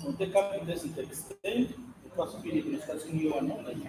The capital doesn't extend the possibility of touching your knowledge.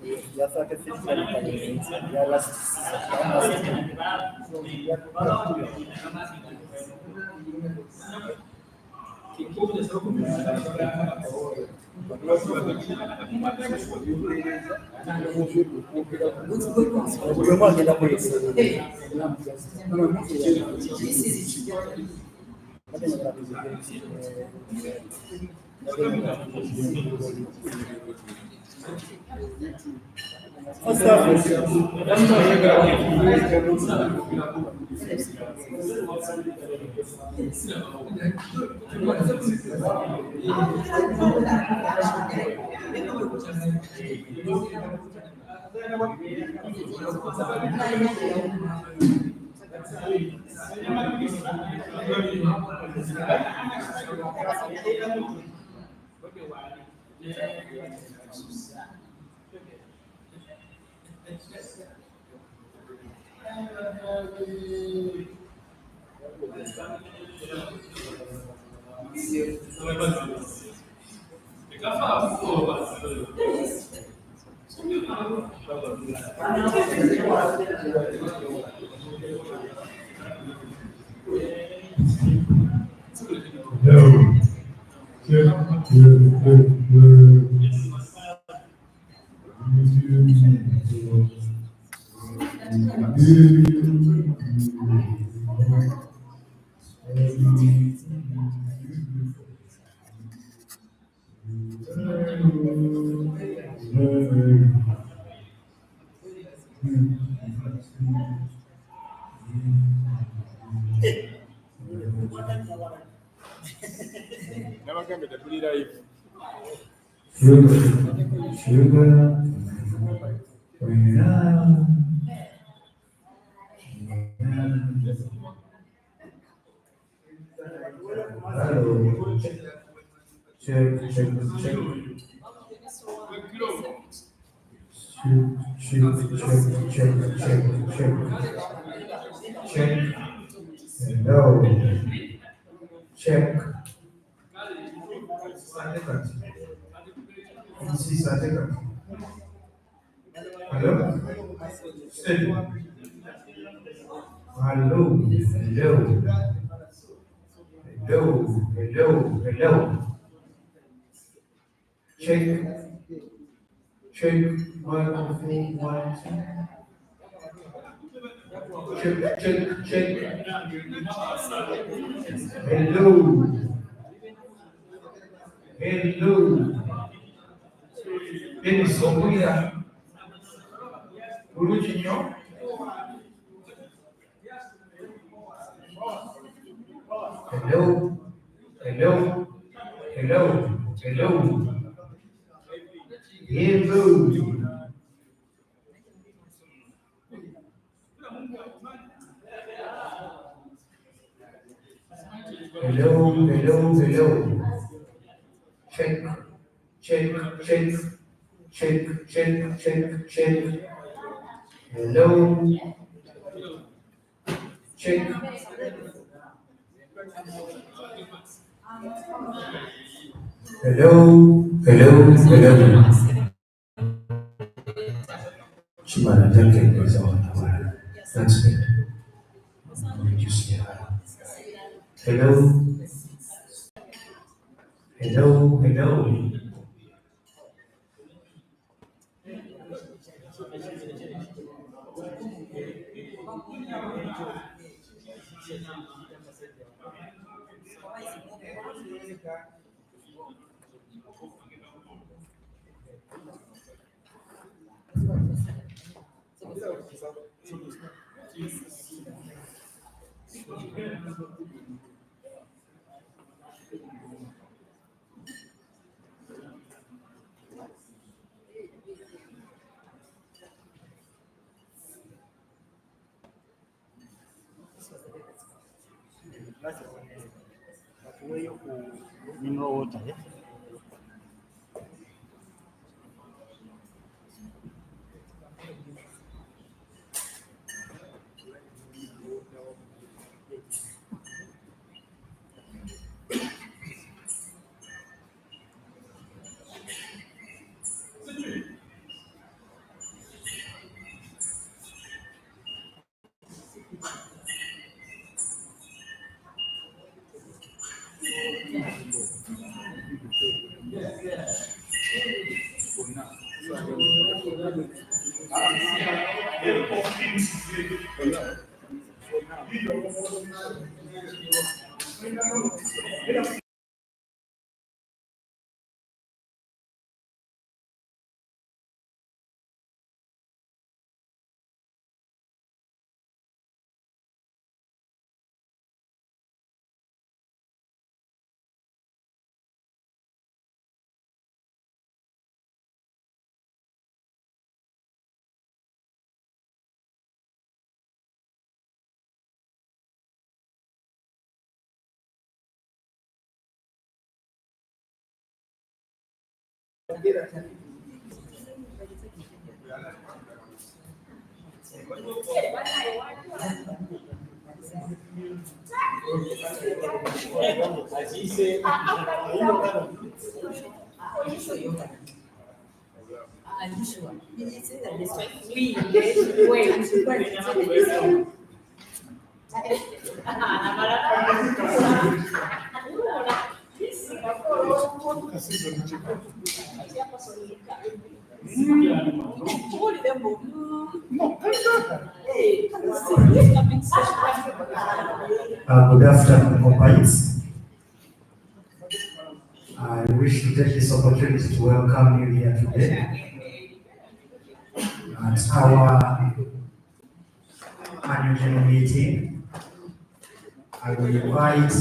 Ya sa ka filtrar da ya last season. So ya Vraiment agenda kwa No. Sugar, hello, check, check, hello, check, hello, steady, hello, check, microphone, one, check, hello, hello, eles são cuidar, por último, hello, hello, hello, hello, hello, hello, check, check, check, check, hello, check, hello, Shimana, is on our that's it. Just hello, hello. mineral water. Good afternoon, comrades. I wish to take this opportunity to welcome you here today at our annual general meeting. I will invite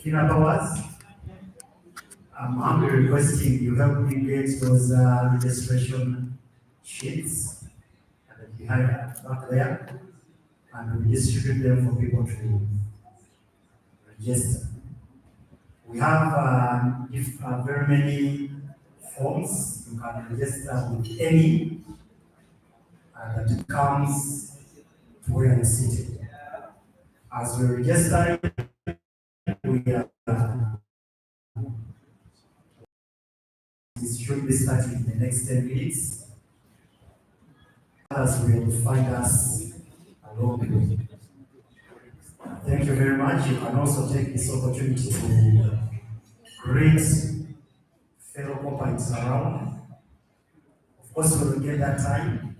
Fina Powers. I'm humbly requesting you help me get those registration sheets behind back there, and we distribute them for people to register. We have very many forms. You can register with any that comes to where you're seated. As we register, we are this should be starting in the next 10 minutes. Others will find us along the way. Thank you very much. You can also take this opportunity to greet fellow comrades around. Of course, we will get that time,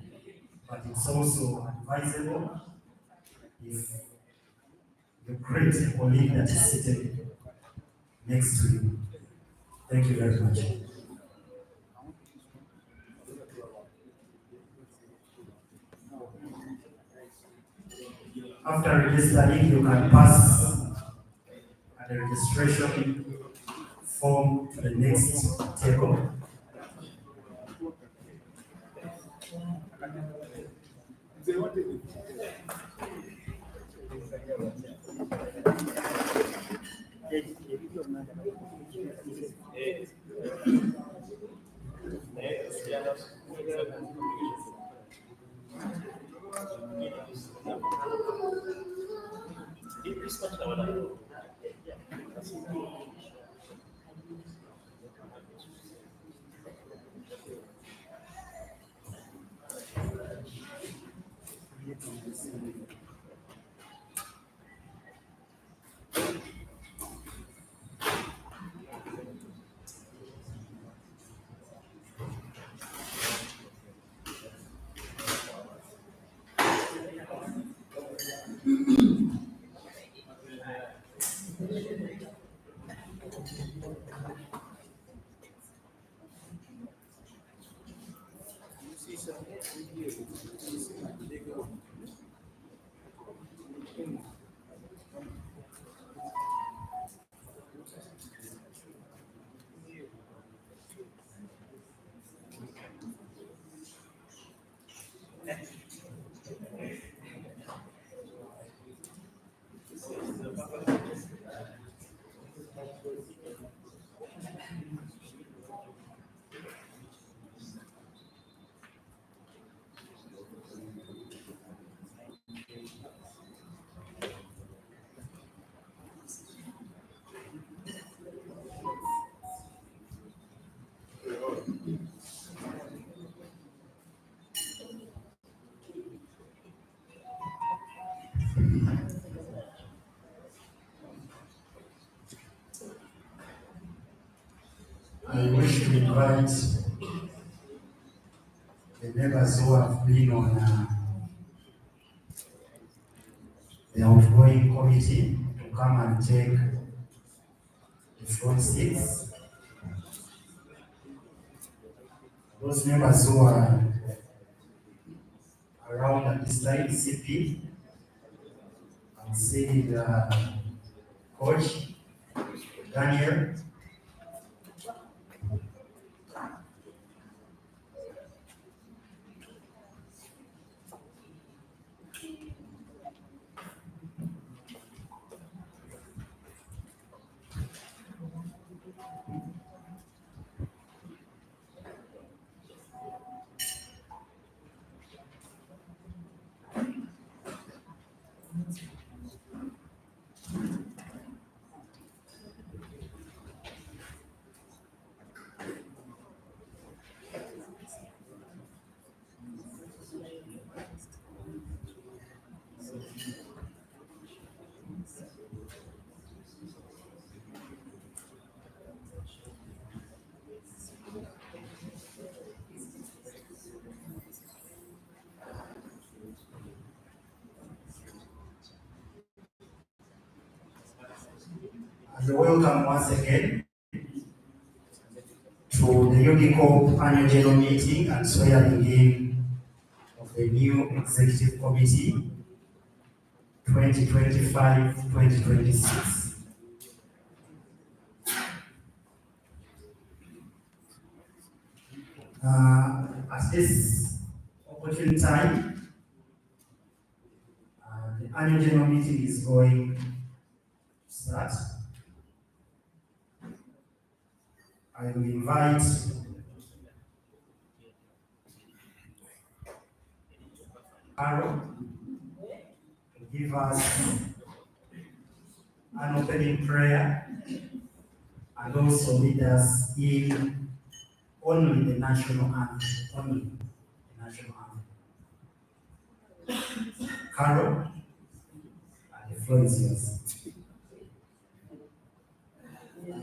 but it's also advisable if you greet a colleague that is seated next to you. Thank you very much. After registering, you can pass the registration form to the next table. I wish to invite the members who have been on the outgoing committee to come and take the front seats. Those members who are around at this time, CP, I'm seeing the coach, Daniel. You're welcome once again to the Ug-Kop annual general meeting and swearing in of the new executive committee 2025-2026. At this opportune time, the annual general meeting is going to start. I will invite Carol to give us an opening prayer and also lead us in only the national anthem. Only the national anthem. Carol, the floor is yours.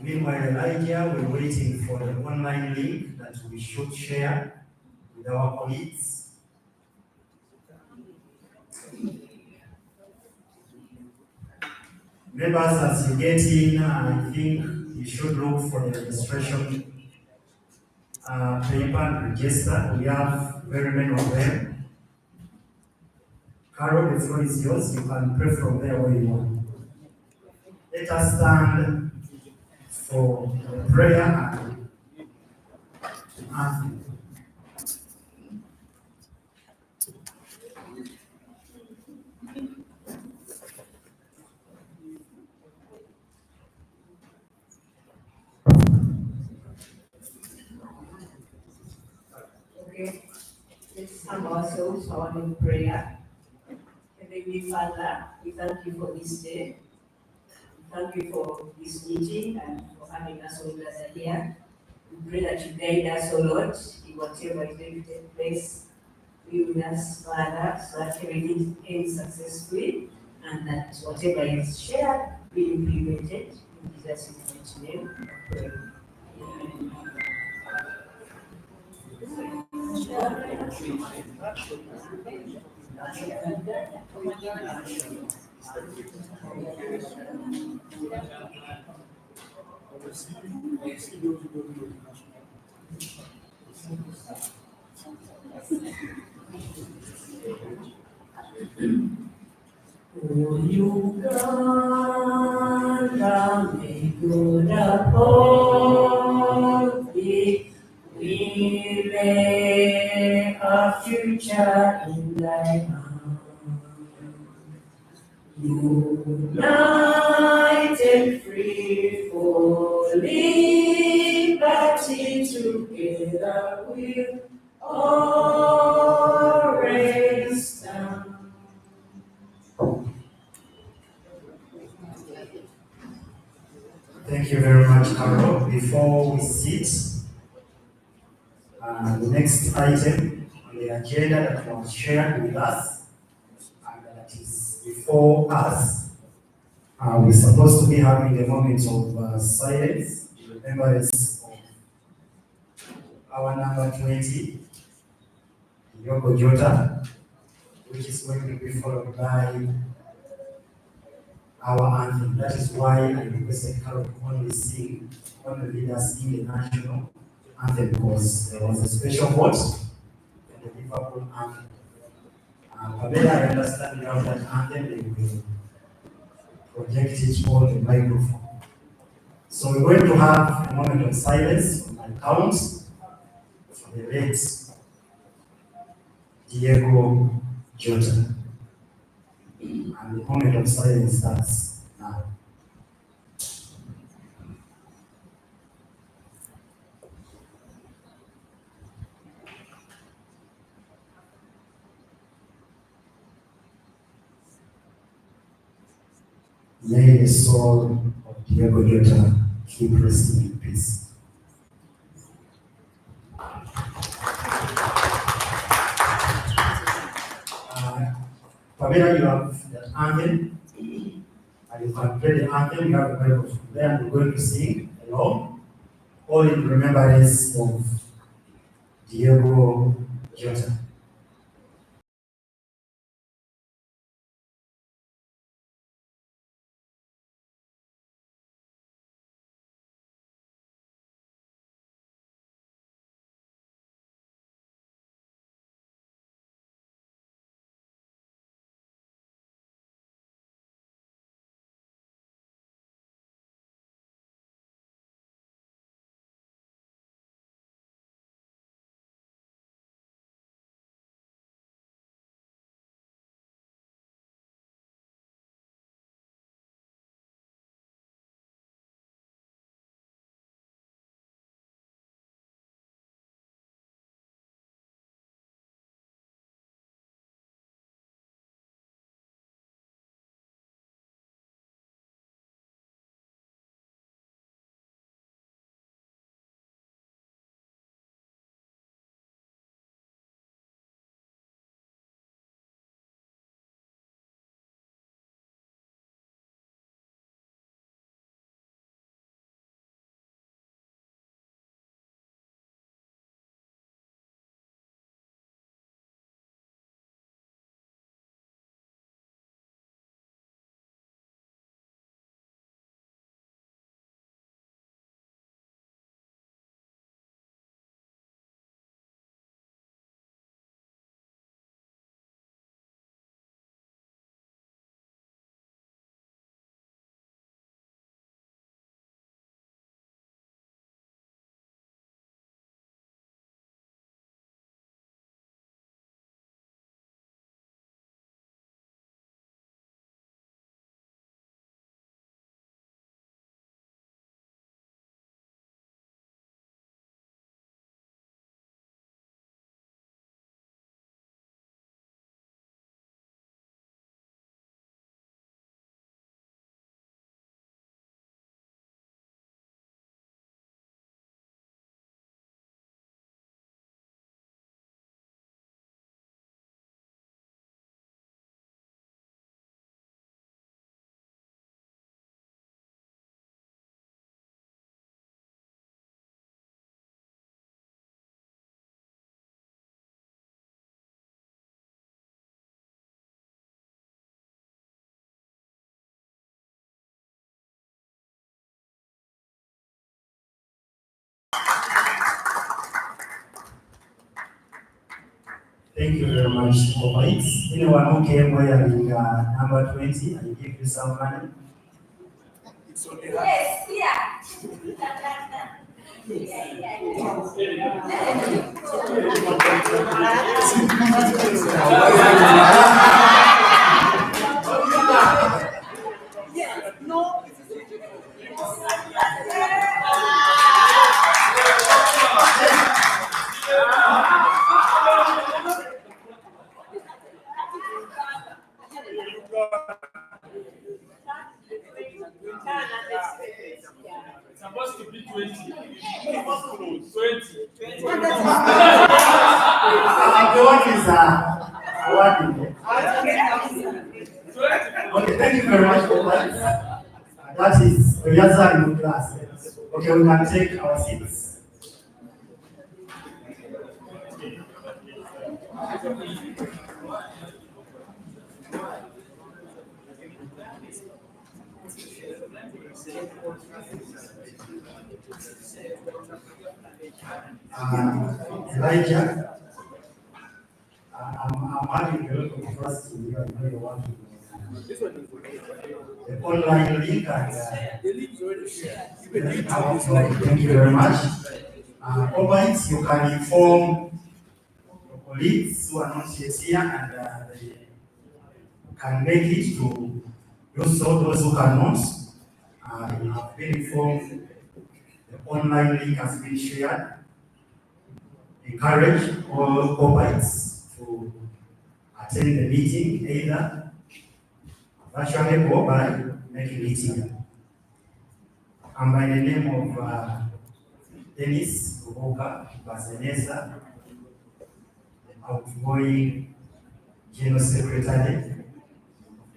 Meanwhile, Elijah, we're waiting for the online link that we should share with our colleagues. Members, as you get in, I think you should look for the registration paper and register. We have very many of them. Carol, the floor is yours. You can pray from there where you want. Let us stand for prayer and anthem. Okay, let's come ourselves for our prayer. Heavenly Father, we thank you for this day. We thank you for this meeting and for having us all gathered here. We pray that you guide us, O Lord, in whatever is going to take place. Be with us, Father, so that everything ends successfully and that whatever is shared be implemented. In Jesus' mighty name, we pray. Amen. Uganda, may good upon thee. We lay our future in thy hand. United, free for liberty, together we'll always stand. Thank you very much, Carol. Before we sit, the next item on the agenda that was shared with us and that is before us, we're supposed to be having a moment of silence in remembrance of our number 20, Yoko Jota, which is going to be followed by our anthem. That is why I requested Carol to only lead us in the national anthem, because there was a special vote for the Liverpool anthem. Pamela, I understand you have that anthem, they will project it on the microphone. So we're going to have a moment of silence on my count for the late Diego Jota. And the moment of silence starts now. May the soul of Diego Jota keep resting in peace. Pamela, you have the anthem, and you can play the anthem. You have the microphone there, and we're going to sing along, all in remembrance of Diego Jota. Thank you very much for it. Anyone who came wearing number 20, I give you some money. It's okay. Yes, It's supposed to be 20. 20. The one is awarding. Okay, thank you very much for that. That is the answer in class. Okay, we can take our seats. Elijah, I'm having a lot of trust in you. I know you're working on the online link and thank you very much. Alright, you can inform your colleagues who are not yet here and they can make it to also those who cannot. You have been informed, the online link has been shared. Encourage all corporates to attend the meeting either virtually or by making it here. I'm by the name of Dennis Ug-Kop Bazeneza, the outgoing General Secretary,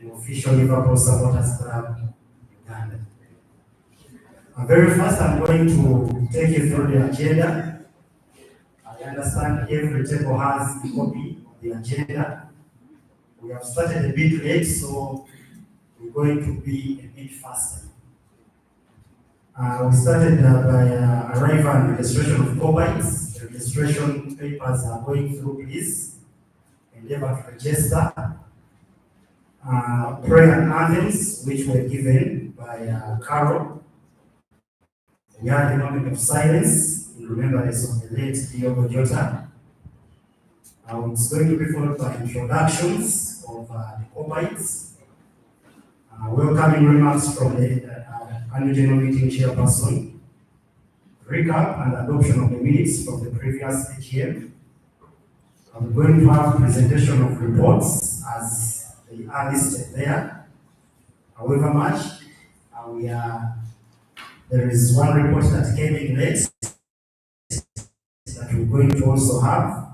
the official Liverpool Supporters Club, Uganda. Very first, I'm going to take you through the agenda. I understand every table has a copy of the agenda. We have started a bit late, so we're going to be a bit faster. We started by arrival and registration of corporates. The registration papers are going through, please. Endeavor to register. Prayer and anthems, which were given by Carol. We had a moment of silence in remembrance of the late Diogo Jota. It's going to be followed by introductions of the corporates, welcoming remarks from the annual general meeting chairperson, recap and adoption of the minutes from the previous AGM. I'm going to have presentation of reports as they are listed there. However much, there is one report that came in late that we're going to also have.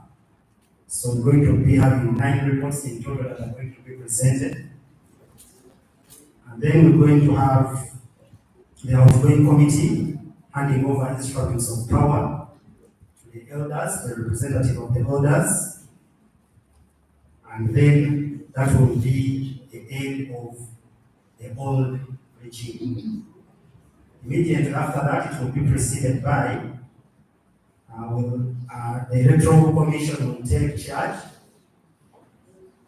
So we're going to be having 9 reports in total that are going to be presented. And then we're going to have the outgoing committee handing over instruments of power to the elders, the representative of the elders. And then that will be the end of the old regime. Immediately after that, it will be preceded by the Electoral Commission will take charge,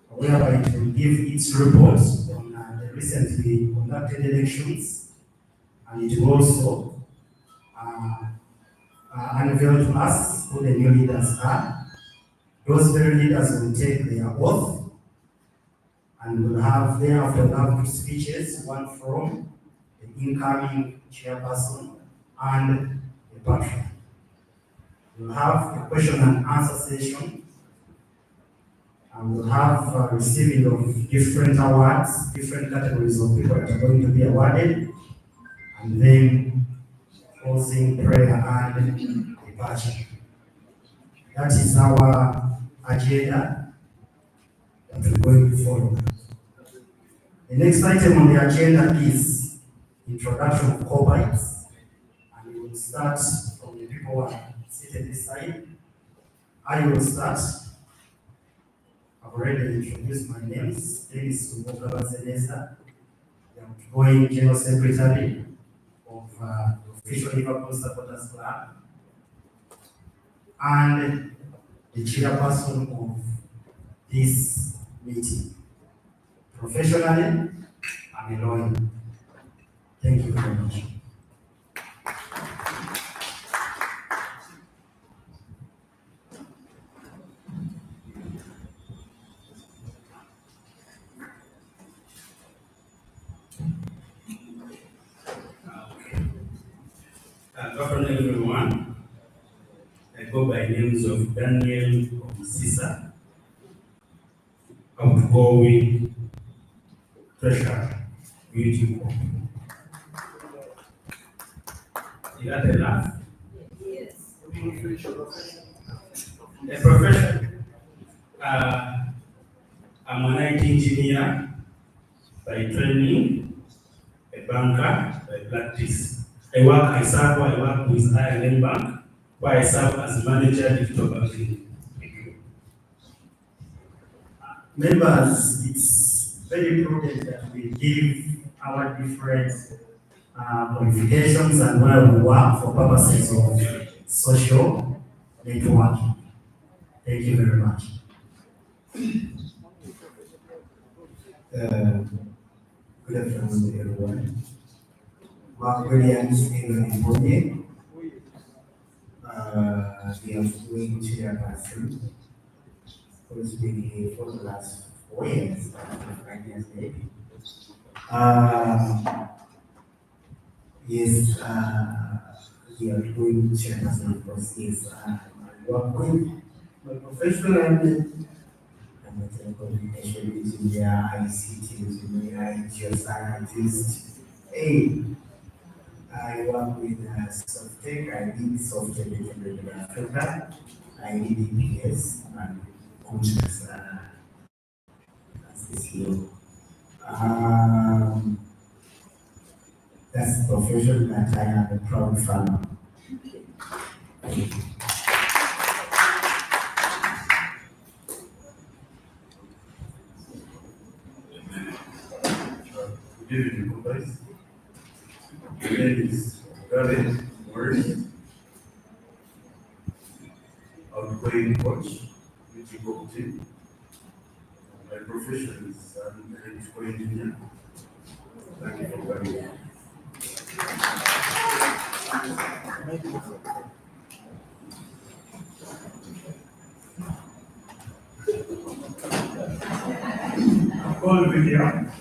whereby it will give its report on the recently conducted elections, and it will also unveil to us who the new leaders are. Those very leaders will take their oath, and will have thereafter two speeches, one from the incoming chairperson and the patron. We'll have a question and answer session, and we'll have receiving of different awards, different categories of people that are going to be awarded, and then closing prayer and departure. That is our agenda that we're going to follow. The next item on the agenda is introduction of corporates, and we will start from the people who are seated this side. I will start. I've already introduced my names. Dennis Ug-Kop Bazeneza, the outgoing General Secretary of the official Liverpool Supporters Club, and the chairperson of this meeting. Professionally, I'm a lawyer. Thank you very much. Good afternoon, everyone. I go by names of Daniel Sisa, outgoing treasurer, Ug-Kop. You got a laugh? Yes. A profession. I'm an IT engineer by training, a banker by practice. I work with I&M Bank, where I serve as manager digital banking. Thank you. Members, it's very prudent that we give our different qualifications and where we work for purposes of social networking. Thank you very much. Good afternoon, everyone. Mark Williams in Mbonye. We are going to chairperson who's been here for the last 4 years, 5 years maybe. Yes, we are going to chairperson because yes, I work with my professional and I'm a telecommunication engineer, ICT engineer, geoscientist. Hey, I work with software. I did software development in Africa. I did EPS and coach as the CEO. That's the profession that I am a proud farmer. Thank you. Good evening, guys. My name is Gavin Morris. I'll be playing coach with the Ug-Kop team. My profession is an electrical engineer. Thank you for coming. I'm called William.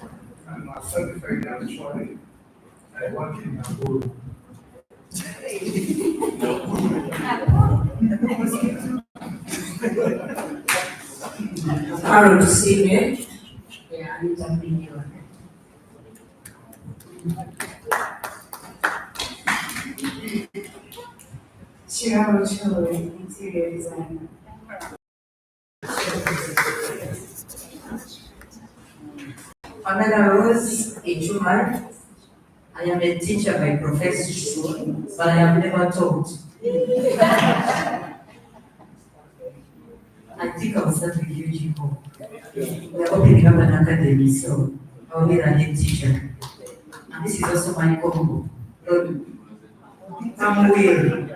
I'm a certified actuary. I work in Naguru. Proud to see me. Yeah, I need to be here. Ciao, interior designer. Pamela Rose Ejumar. I am a teacher by profession, but I have never taught. I think I will start with Ug-Kop. We are opening up an academy, so I will be a head teacher. And this is also my combo. I'm weird.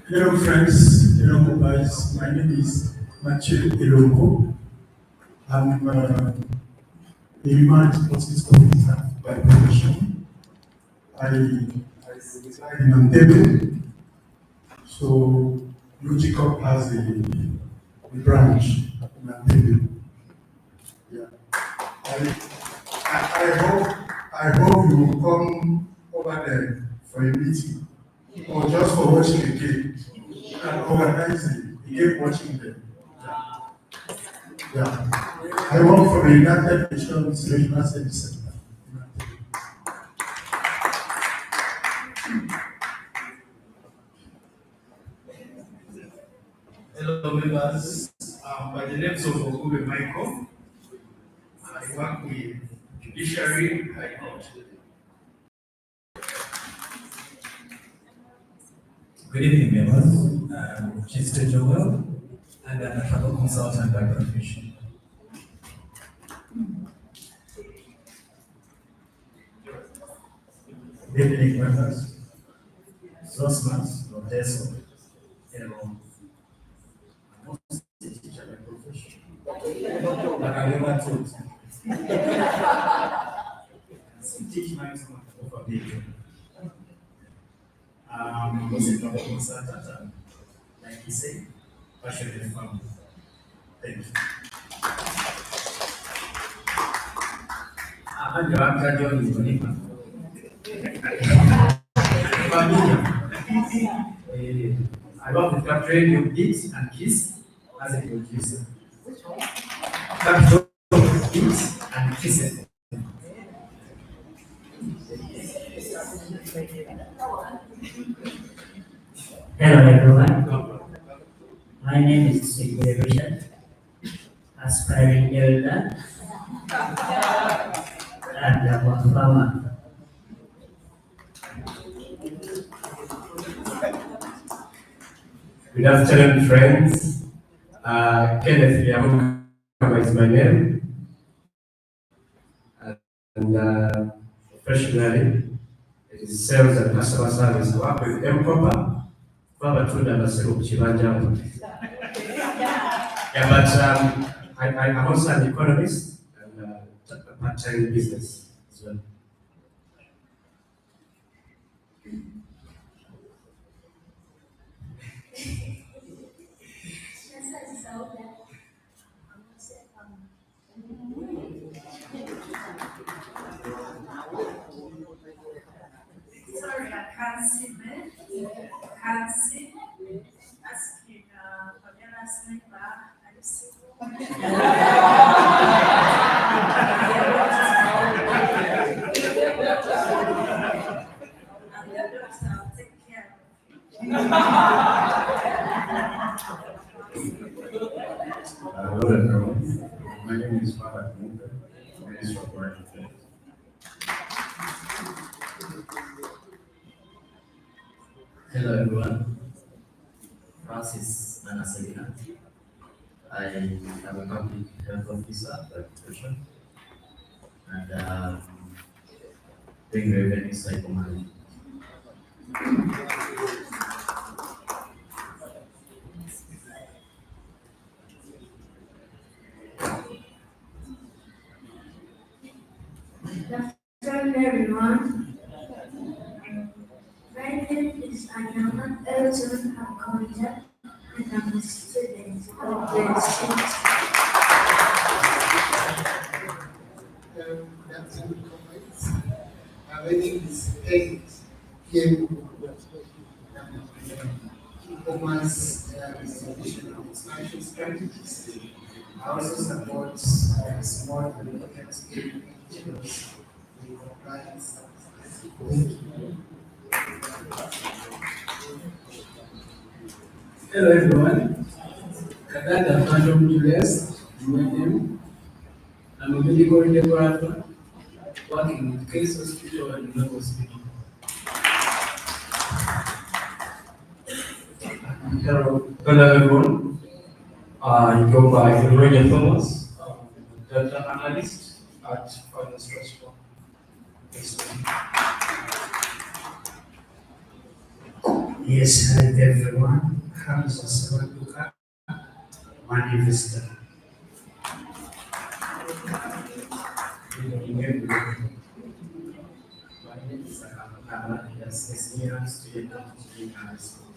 Hello friends, hello guys. My name is Mathieu Elongo. I'm a human resources officer by profession. I reside in Antebbe. So Ug-Kop has a branch in Antebbe. Yeah. I hope you will come over there for a meeting or just for watching a game and organizing a game watching them. Yeah. I work for the United Nations Regional Service Center. Hello, members. By the name of Ug Michael, I work with Judiciary High Court. Good evening, members. I'm Chester Joel, and I'm a travel consultant by profession. Good evening, members. Sosmas, Rodeso, Hello. I'm also a teacher by profession, but I never taught. I teach my son of a bit. I'm also a travel consultant, and like he said, passionate farmer. Thank you. I'm your actor, John Izonipa. I work with Capture New Beats and Kiss as a producer. Capture Beats and Kiss. Hello everyone. My name is Sigurd Richard, aspiring elder, and I'm a farmer. Good afternoon, friends. Kenneth Yamukama is my name. And professionally, it is sales and customer service. I work with Ug-Kop. Baba Tunda Basero Chibanja. Yeah, but I'm also an economist and a part-time business as well. Sorry, I can't see, man. I can't see. Asking, Pamela Smith, I see. And the doctor will take care Hello everyone, my name is Father Munga, Minister of Foreign Affairs. Hello everyone, Francis Anaselina. I am a public health officer by profession and doing revenue cycle management. Good afternoon, everyone. My name is Anyaman Elton Hakonja, and I'm a student of the institute. Good afternoon, comrades. My name is Eric Kim, e-commerce distribution of expansion strategies. I also support small and medium scale enterprises with compliance. Thank you. Hello everyone, Kagada Phantom Julius, my name. I'm a medical radiographer working with Case Hospital and Love Hospital. Hello everyone. I go by Roger Thomas, data analyst at Finance Restaurant. Yes, hi everyone. Hamza Sabaduka, one investor. Good evening, everyone. My name is Akama, yes, a senior student at Teaching High School.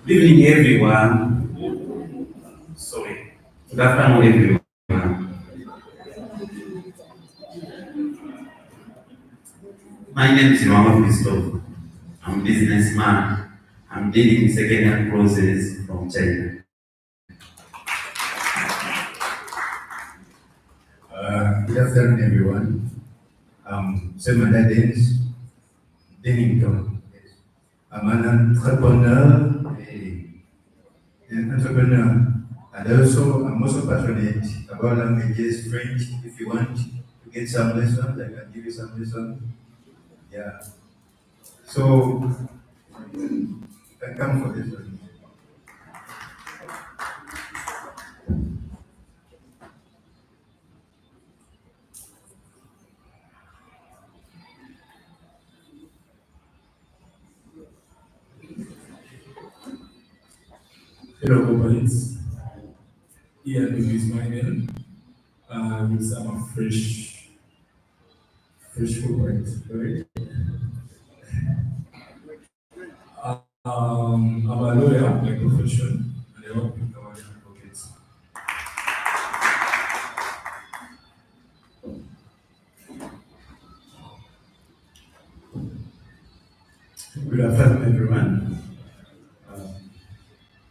Good evening, everyone. Sorry. Good afternoon, everyone. My name is Rama Christoph. I'm a businessman. I'm dealing with second-hand process from China. Good afternoon everyone. Semana Dennis Dennington. I'm an entrepreneur, and also I'm also passionate about languages, French. If you want to get some lessons, I can give you some lessons. Yeah. So you can come for this one. Hello, comrades. Here is my name with some fresh corporate, right? I'm a lawyer by profession, and I work with our advocates. Good afternoon, everyone.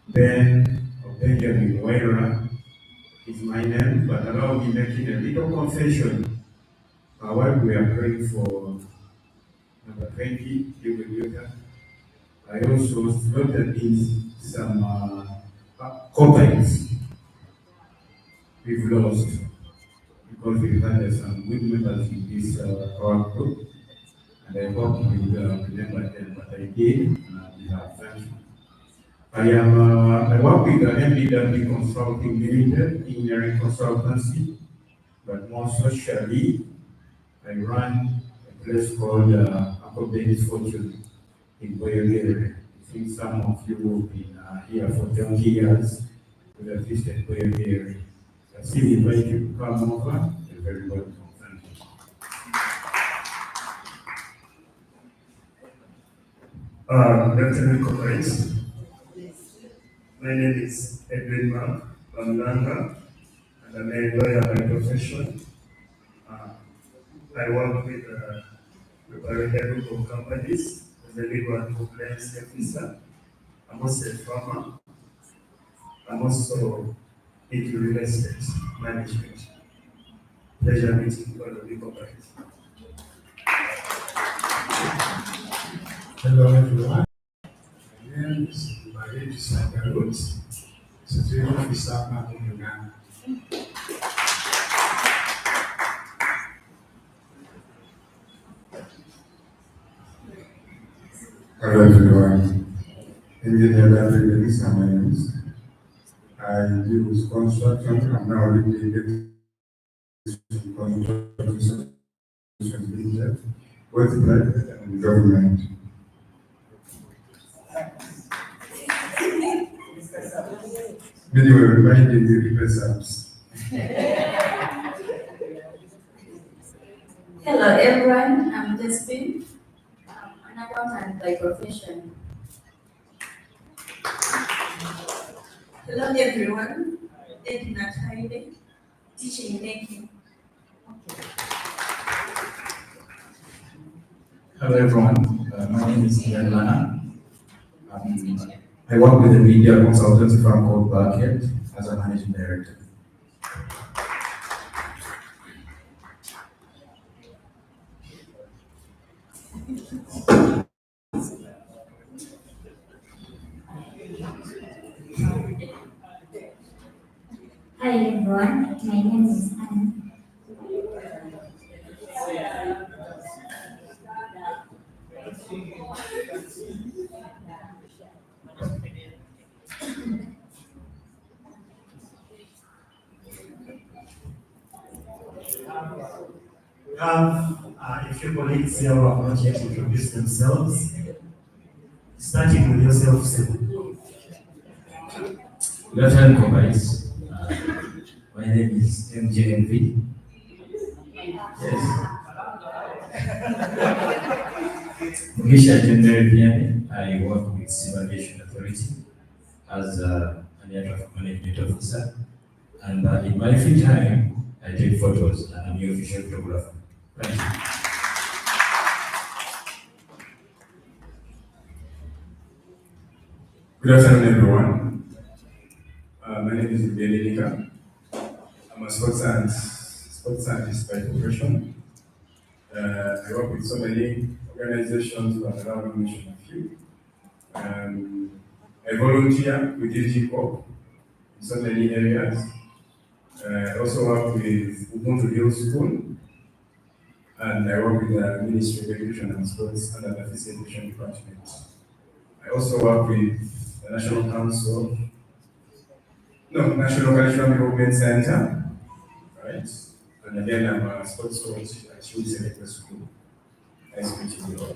Benjamin Waira is my name, but allow me making a little confession. While we are praying for number 20, you will do that. I also slotted in some companies we've lost because we've had some good members in this our group. and I hope you will remember them, but I did, and you have thank you. I work with the MBW Consulting Limited, engineering consultancy, but more socially, I run a place called Ug-Kop's Fortune in Boyogere. I think some of you will be here for 20 years. We have visited Boyogere. I still invite you to come over. You're very welcome. Thank you. Good afternoon, comrades. My name is Edwin Mark Bamlanga, and I'm a lawyer by profession. I work with a group of companies as a legal and compliance officer. I'm also a farmer. I'm also into real estate management. Pleasure meeting all of you comrades. Hello everyone. My name is Marie Sagarot, Secretary Officer Bank of Uganda. Hello everyone. Engineer David is my name. I deal with construction. I'm now leading construction with private and government. Anyway, reminding you the results. Hello everyone, I'm Despin. I'm an accountant by profession. Hello everyone, Ed Nataide, teaching banking. Hello everyone, my name is Ian Lana. I work with a media consultancy firm called Bucket as a managing director. Hi everyone, my name is Anna. We have a few colleagues here who have not yet introduced themselves. Starting with yourself, Sir. Good afternoon, comrades. My name is MJMV. Yes. Misha General Vianney. I work with Civil Aviation Authority as an air traffic management officer. And in my free time, I take photos and I'm the official photographer. Thank you. Good afternoon, everyone. My name is Nika. I'm a sports scientist by profession. I work with so many organizations, but allow me to mention a few. I volunteer with Ug-Kop in so many areas. I also work with Ubuntu Hill School, and I work with the Ministry of Education and Sports under the Physical Education Department. I also work with the National Cultural Development Center, right? And again, I'm a sports coach at Youth Selector School. Nice meeting you all.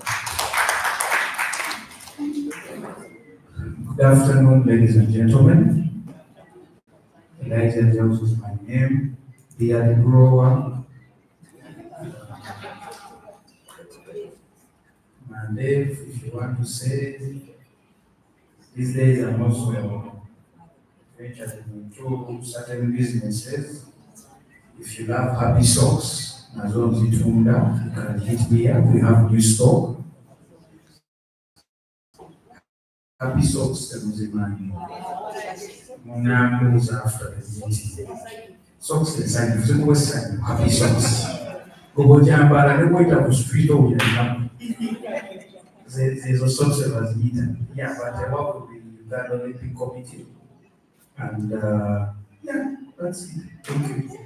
Good afternoon, ladies and gentlemen. Elijah Jones is my name. Beard grower. And Dave, if you want to say, these days I'm also venturing into certain businesses. If you love happy socks, Nazon Zitunda, you can hit me up. We have new stock. Happy socks, the Muzimani. Muna moves after the meeting. Socks inside, if you always say happy socks. Go Jambara, they wait up the street over here. There's a socks that was eaten. Yeah, but I work with the Uganda Olympic Committee. And yeah, that's it. Thank you.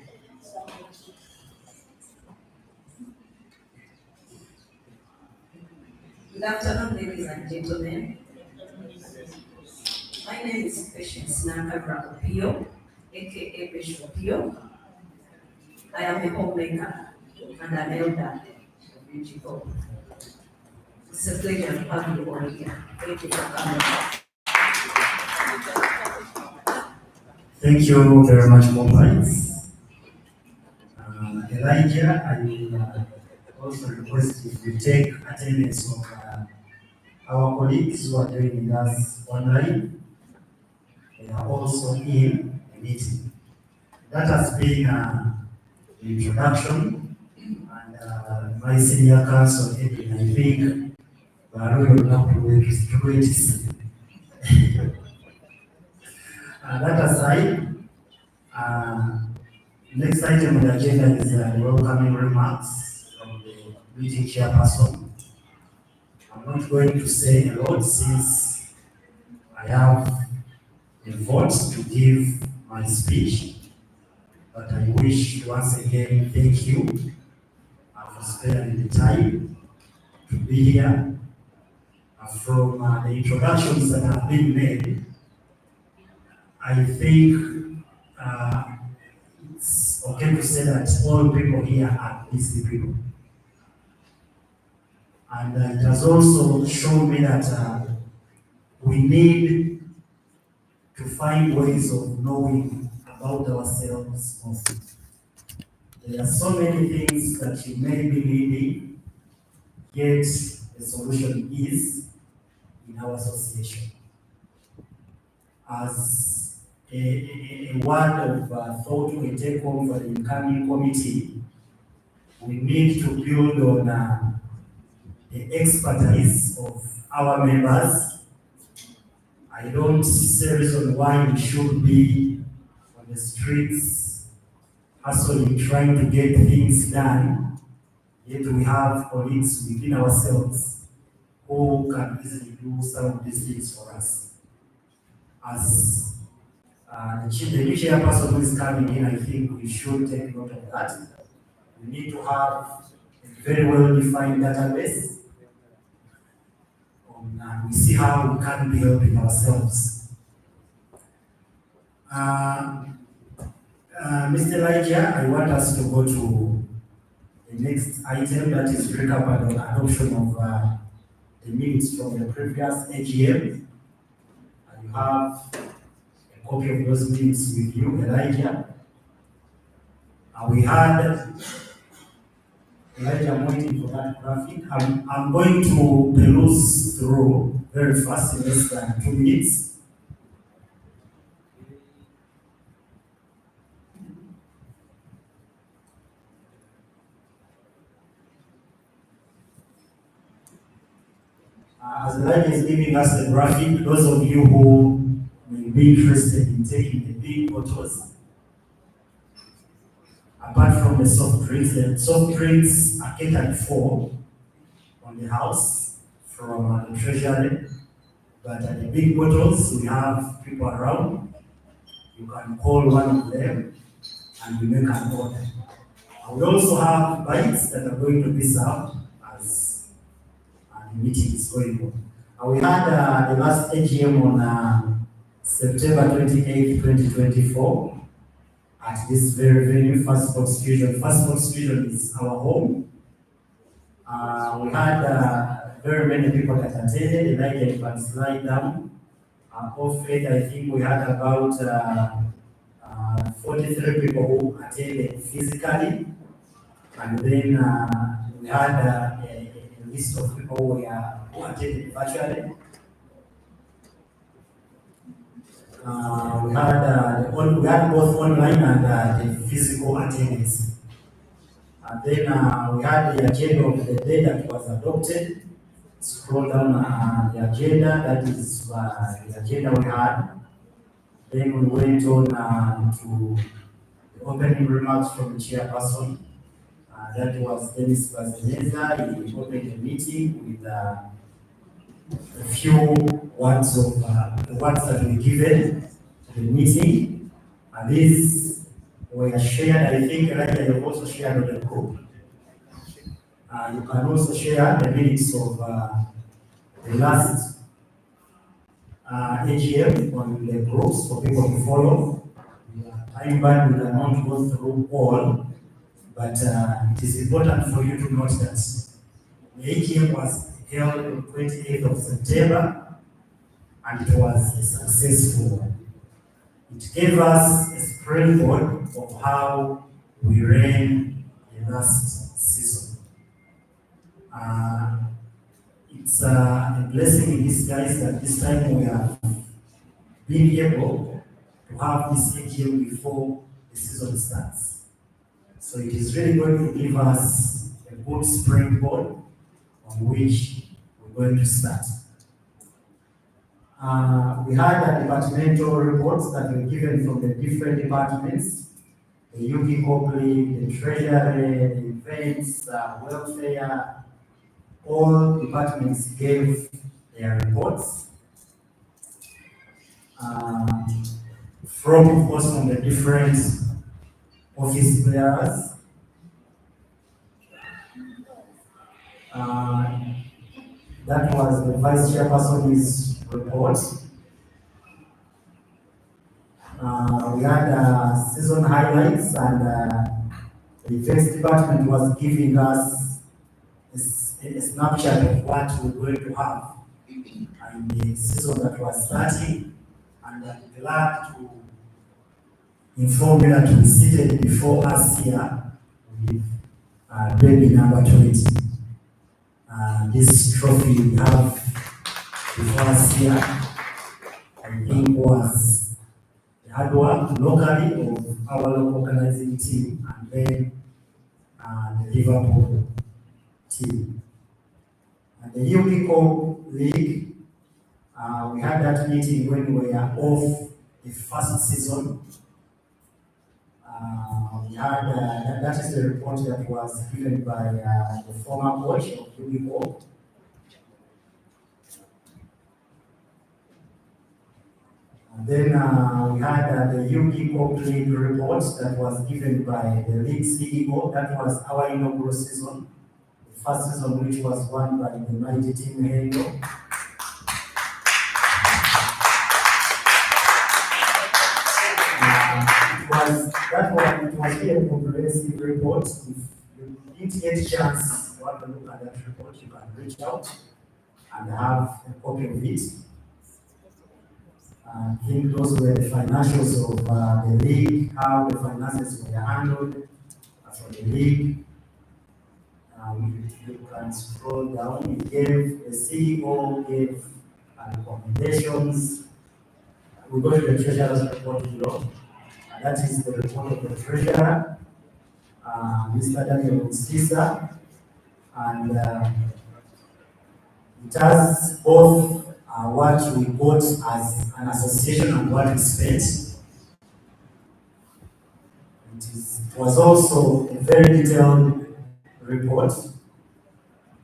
Good afternoon, ladies and gentlemen. My name is Patience Nakara Opio, aka Bishop Opio. I am a homemaker and an elder of Ug-Kop. It's a pleasure to have you all here. Thank you for coming. Thank you very much, Mobiles. Elijah, I will also request if you take attendance of our colleagues who are joining us online. They are also in the meeting. That has been the introduction, and my senior counsel, Edwin, I think, Baru will not be that aside, next item on the agenda is the welcoming remarks from the meeting chairperson. I'm not going to say a lot since I have a vote to give my speech, but I wish once again thank you for sparing the time to be here. From the introductions that have been made, I think it's okay to say that all people here are busy people. And it has also shown me that we need to find ways of knowing about ourselves also. There are so many things that you may be needing, yet the solution is in our association. As a word of thought we take home for the incoming committee, we need to build on the expertise of our members. I don't see a reason why we should be on the streets hustling, trying to get things done, yet we have colleagues within ourselves who can easily do some of these things for us. As the new chairperson who is coming in, I think we should take note of that. We need to have a very well-defined database. We see how we can be helping ourselves. Mr. Elijah, I want us to go to the next item, that is recap and adoption of the minutes from the previous AGM. You have a copy of those minutes with you, Elijah. We had Elijah, I'm waiting for that graphic. I'm going to peruse through very fast in less than 2 minutes. As Elijah is giving us the graphic, those of you who may be interested in taking the big photos, apart from the soft drinks are catered for on the house from the treasury, but at the big bottles, we have people around. You can call one of them and we make an order. We also have bites that are going to be served as the meeting is going on. We had the last AGM on September 28, 2024 at this very venue, Fast Sports Fusion. Fast Sports Fusion is our home. We had very many people that attended, like you can slide down. Off it, I think we had about 43 people who attended physically, and then we had a list of people who attended virtually. We had both online and the physical attendance. And then we had the agenda of the day that was adopted. Scroll down the agenda, that is the agenda we had. Then we went on to the opening remarks from the chairperson. That was Dennis Bazineza. He opened the meeting with a few words of the words that were given to the meeting. And these were shared, I think, like I have also shared on the group. You can also share the minutes of the last AGM on the groups for people to follow. Time bound, we cannot go through all, but it is important for you to note that the AGM was held on 28th of September, and it was a successful one. It gave us a springboard of how we ran the last season. It's a blessing in disguise that this time we have been able to have this AGM before the season starts. So it is really going to give us a good springboard on which we're going to start. We had departmental reports that were given from the different departments, the Ug-Kop, the treasury, the events, welfare. All departments gave their reports. From, of course, from the different office bearers. That was the vice chairperson's report. We had season highlights, and the events department was giving us a snapshot of what we're going to have in the season that was starting. And I'm glad to inform you that we seated before us here with baby number 20. This trophy we have before us here, I think, was the hard work locally of our local organizing team, and then the Liverpool team. And the Ug-Kop League, we had that meeting when we were off the first season. We had, that is the report that was given by the former coach of Ug-Kop. And then we had the Ug-Kop League report that was given by the league CEO. That was our inaugural season, the first season, which was won by the mighty team Halo. It was really a comprehensive report. If you didn't get a chance to have a look at that report, you can reach out and have a copy of it. I think those were the financials of the league, how the finances were handled for the league. You can scroll down. It gave the CEO gave recommendations. We go to the treasurer's report below. That is the report of the treasurer, Mr. Daniel Sisa, and it has both what we got as an association and what we spent. It was also a very detailed report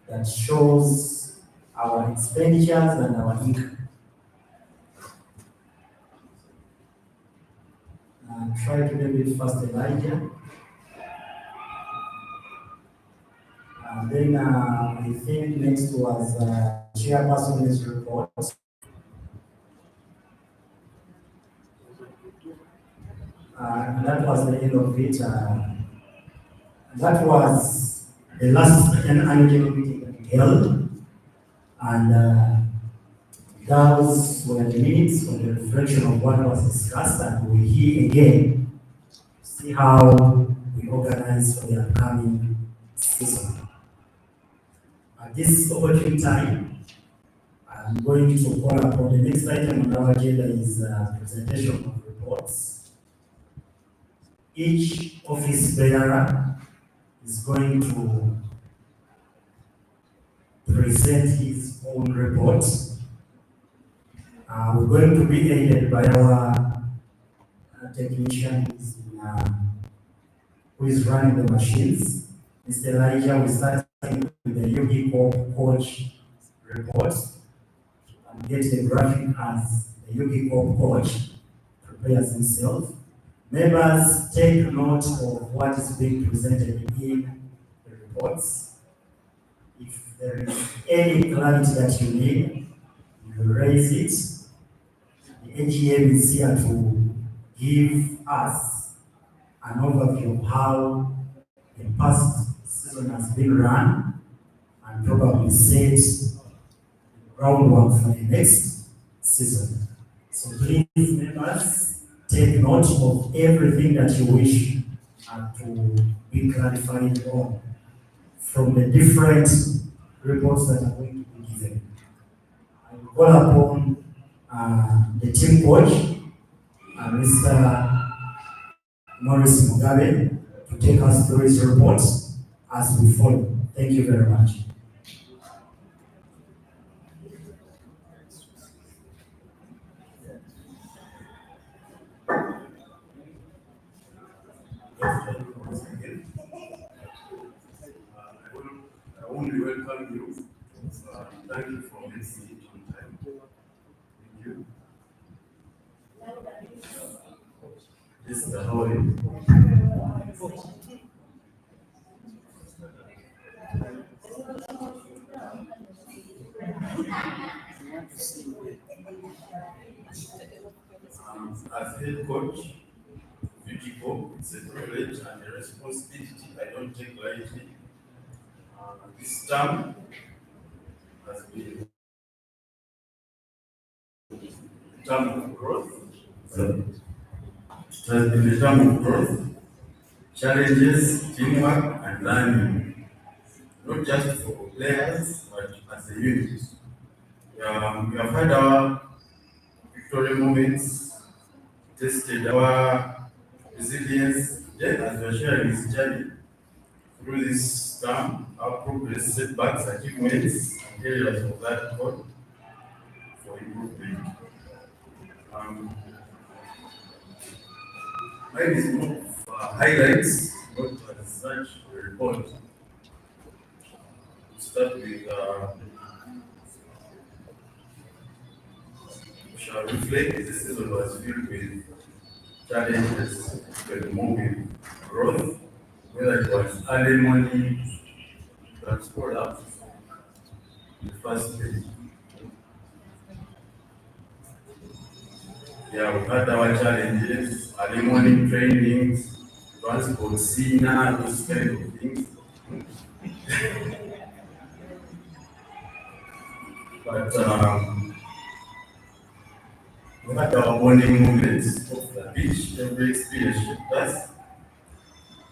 that shows our expenditures and our income. Try to do it first, Elijah. And then I think next was chairperson's report. And that was the end of it. That was the last annual meeting that we held. And those were the minutes for the reflection of what was discussed, and we hear again to see how we organize for the upcoming season. At this opportune time, I'm going to call upon the next item on our agenda is presentation of reports. Each office bearer is going to present his own report. We're going to be aided by our technician who is running the machines. Mr. Elijah will start with the Ug-Kop coach report and get the graphic as the Ug-Kop coach prepares himself. Members, take note of what is being presented in the reports. If there is any clarity that you need, you raise it. The AGM is here to give us an overview of how the past season has been run and probably set groundwork for the next season. So please, members, take note of everything that you wish to be clarified on from the different reports that are going to be given. I will call upon the team coach, Mr. Morris Mugabe, to take us through his reports as we follow. Thank you very much. I only welcome you. Thank you for listening on time. Thank you. This is the whole. As head coach, Ug-Kop, it's a privilege and a responsibility I don't take lightly. This term has been a term of growth. It has been a term of growth, challenges, teamwork, and learning, not just for players, but as a unit. We have had our victory moments, tested our resilience. Then, as we are sharing this journey through this term, our progress, setbacks, achievements, and areas of that code for improvement. Mine is more of highlights, not as such a report. We start with we shall reflect the season was filled with challenges, but more with growth, whether it was early morning, transport up, the first day. Yeah, we had our challenges, early morning trainings, transport, senior, those kind of things. But we had our bonding moments of the beach, every experience shaped us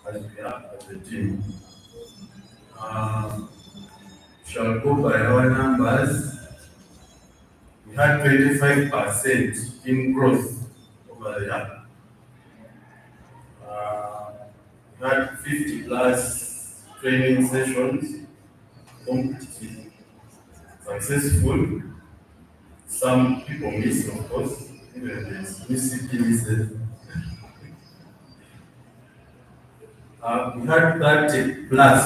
as we are as a team. Shall go by our numbers. We had 25% in growth over there. We had 50 plus training sessions, competitive, successful. Some people miss, of course, even there's misses. We had 30 plus.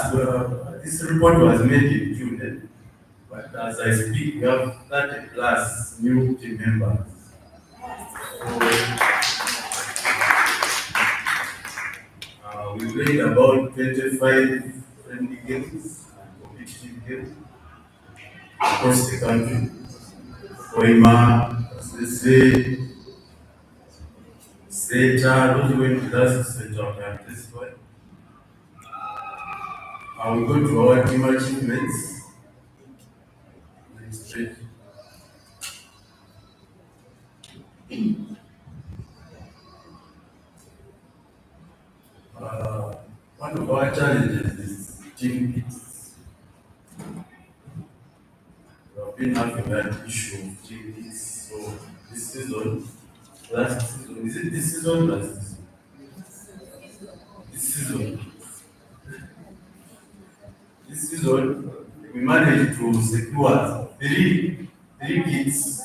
This report was made in June, but as I speak, we have 30 plus new team members. So, we played about 25 friendly games and competitive games across the country. Koima, Sese, Seta, those who went to that Seta can testify. I will go to our team achievements. Next page. One of our challenges is team hits. We have been having that issue of team hits. So this season, last season, is it this season or last season? This season. This season, we managed to secure three hits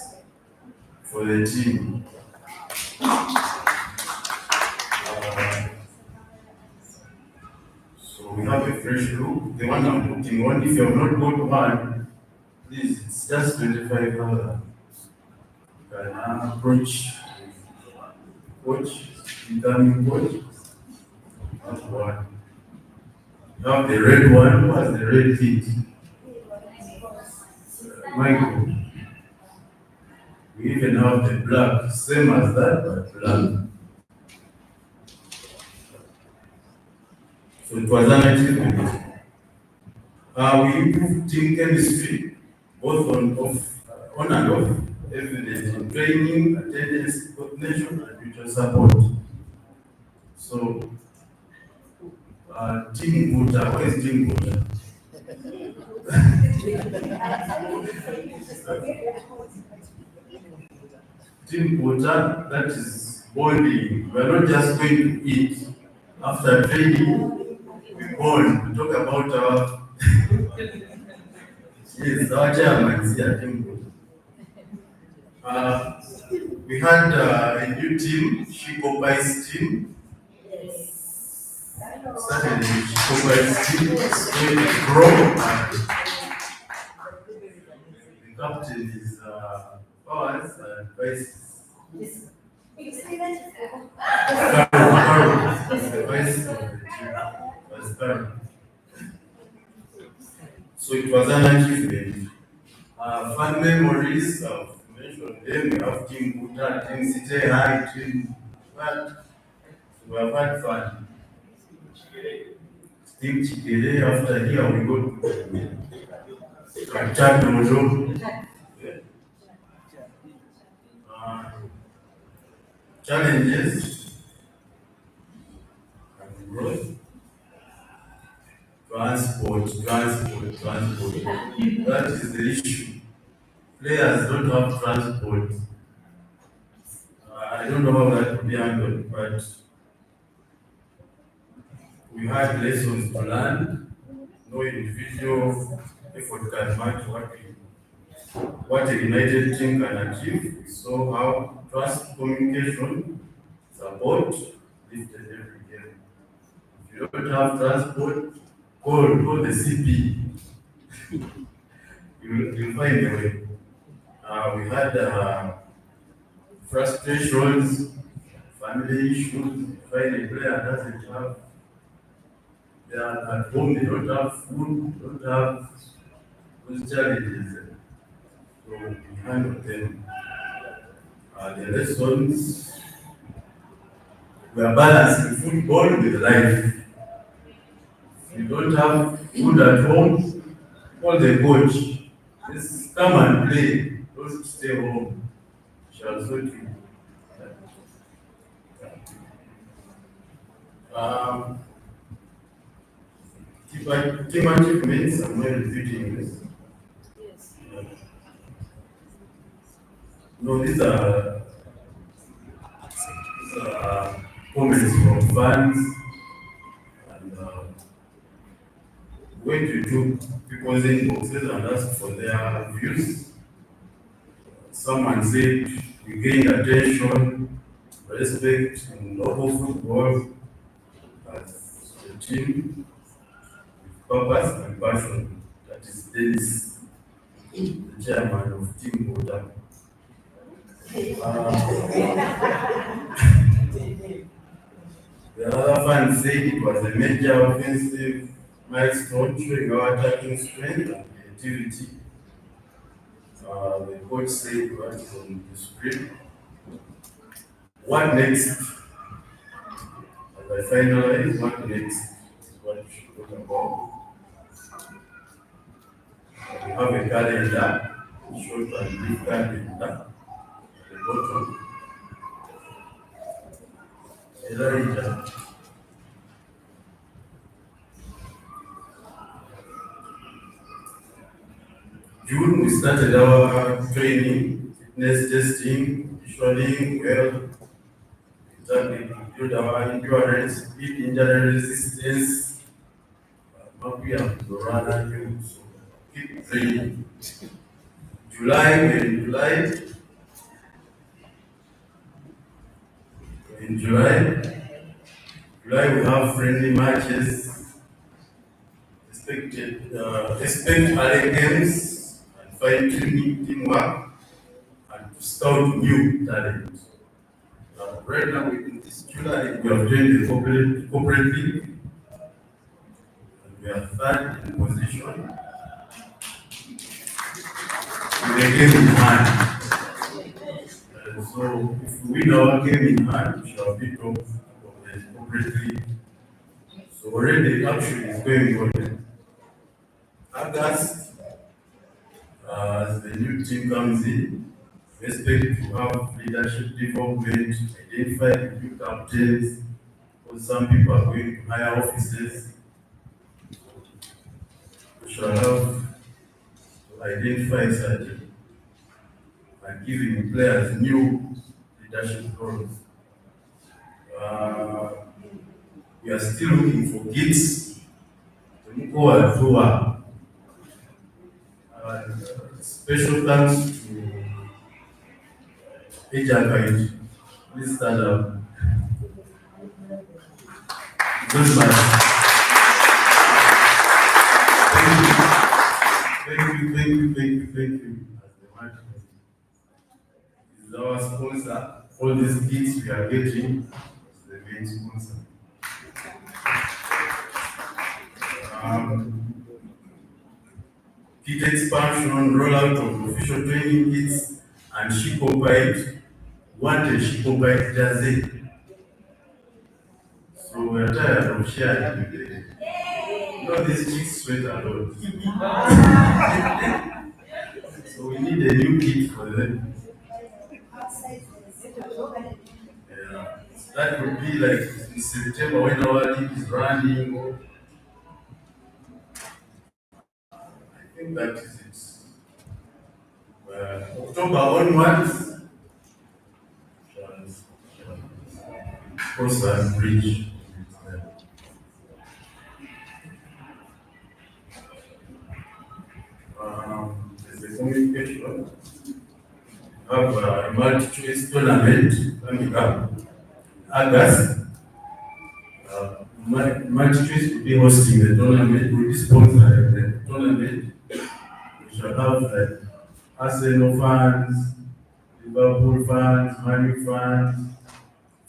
for the team. So we have a fresh look. The one I'm putting on, if you have not got one, please, it's just 25,000. You can approach coach, incoming coach. That's one. You have the red one, what's the red hit? My God. We even have the black, same as that, but black. So it was an achievement. We improved team chemistry, both on and off, evident in training, attendance, coordination, and mutual support. So, team water, what is team water? Team water, that is bonding. We are not just going to eat. After training, we bond. We talk about our yes, our chairman is here, team water. We had a new team, Ug-Kop's team. Started in Ug-Kop's team, it's going to grow. The captain is Powers and vice. Carol is the vice of the team. Was Carol. So it was an achievement. Fun memories of mentioned them. We have Team Buta, Team City High, Team Fat. We have had fun. Team Chikere, after here we go to Kachak Dojo. Challenges and growth. Transport. That is the issue. Players don't have transport. I don't know how that will be handled, but we had lessons to learn. No individual effort can match what a united team can achieve. We saw how trust, communication, support lifted every game. If you don't have transport, call the CP. You'll find a way. We had frustrations, family issues. Find a player doesn't have, they are at home, they don't have food, they don't have those challenges. So we handle them. The lessons, we are balancing football with life. If you don't have food at home, call the coach. Just come and play. Don't stay home. Shall sort you. Team achievements, I'm not repeating this. No, these are comments from fans and went to people's inboxes and asked for their views. Someone said we gained attention, respect in local football as a team with purpose and passion. That is Dennis, the chairman of Team Water. The other fan said it was a major offensive milestone showing our attacking strength and creativity. The coach said what is on the script. What next? As I finalize, what next is what you should talk about. We have a calendar, short and brief calendar at the bottom. Elijah. June, we started our training, fitness testing, conditioning, we build our endurance, speed, injury resistance, Mapia, Dorana, so keep training. July, in July, we have friendly matches. Expect early games and fine-tuning teamwork and to scout new talent. Right now, in this July, we have joined the corporate league and we are third in position. the game in hand. So if we win our game in hand, we shall be top of the corporate league. So already the action is going on. August, as the new team comes in, we expect to have leadership development, identify the new captains, because some people are going to higher offices. We shall have to identify such and giving players new leadership roles. We are still looking for kids to go and tour. Special thanks to Ug-Kop. Please stand up. Good man. Thank you. As the man is our sponsor. All these kids we are getting is the main sponsor. Kit expansion, rollout of official training kits, and Ug-Kop wanted Ug-Kop jersey. So we are tired of sharing with them. You know, these chicks sweat a lot. So we need a new kit for them. Yeah. That would be like in September when our league is running. I think that is it. October onwards, cross and bridge. There's a communication. We have a multi-choice tournament coming up. August. Multi-choice will be hosting the tournament, will be sponsoring the tournament. We shall have Arsenal fans, Liverpool fans, Man U fans,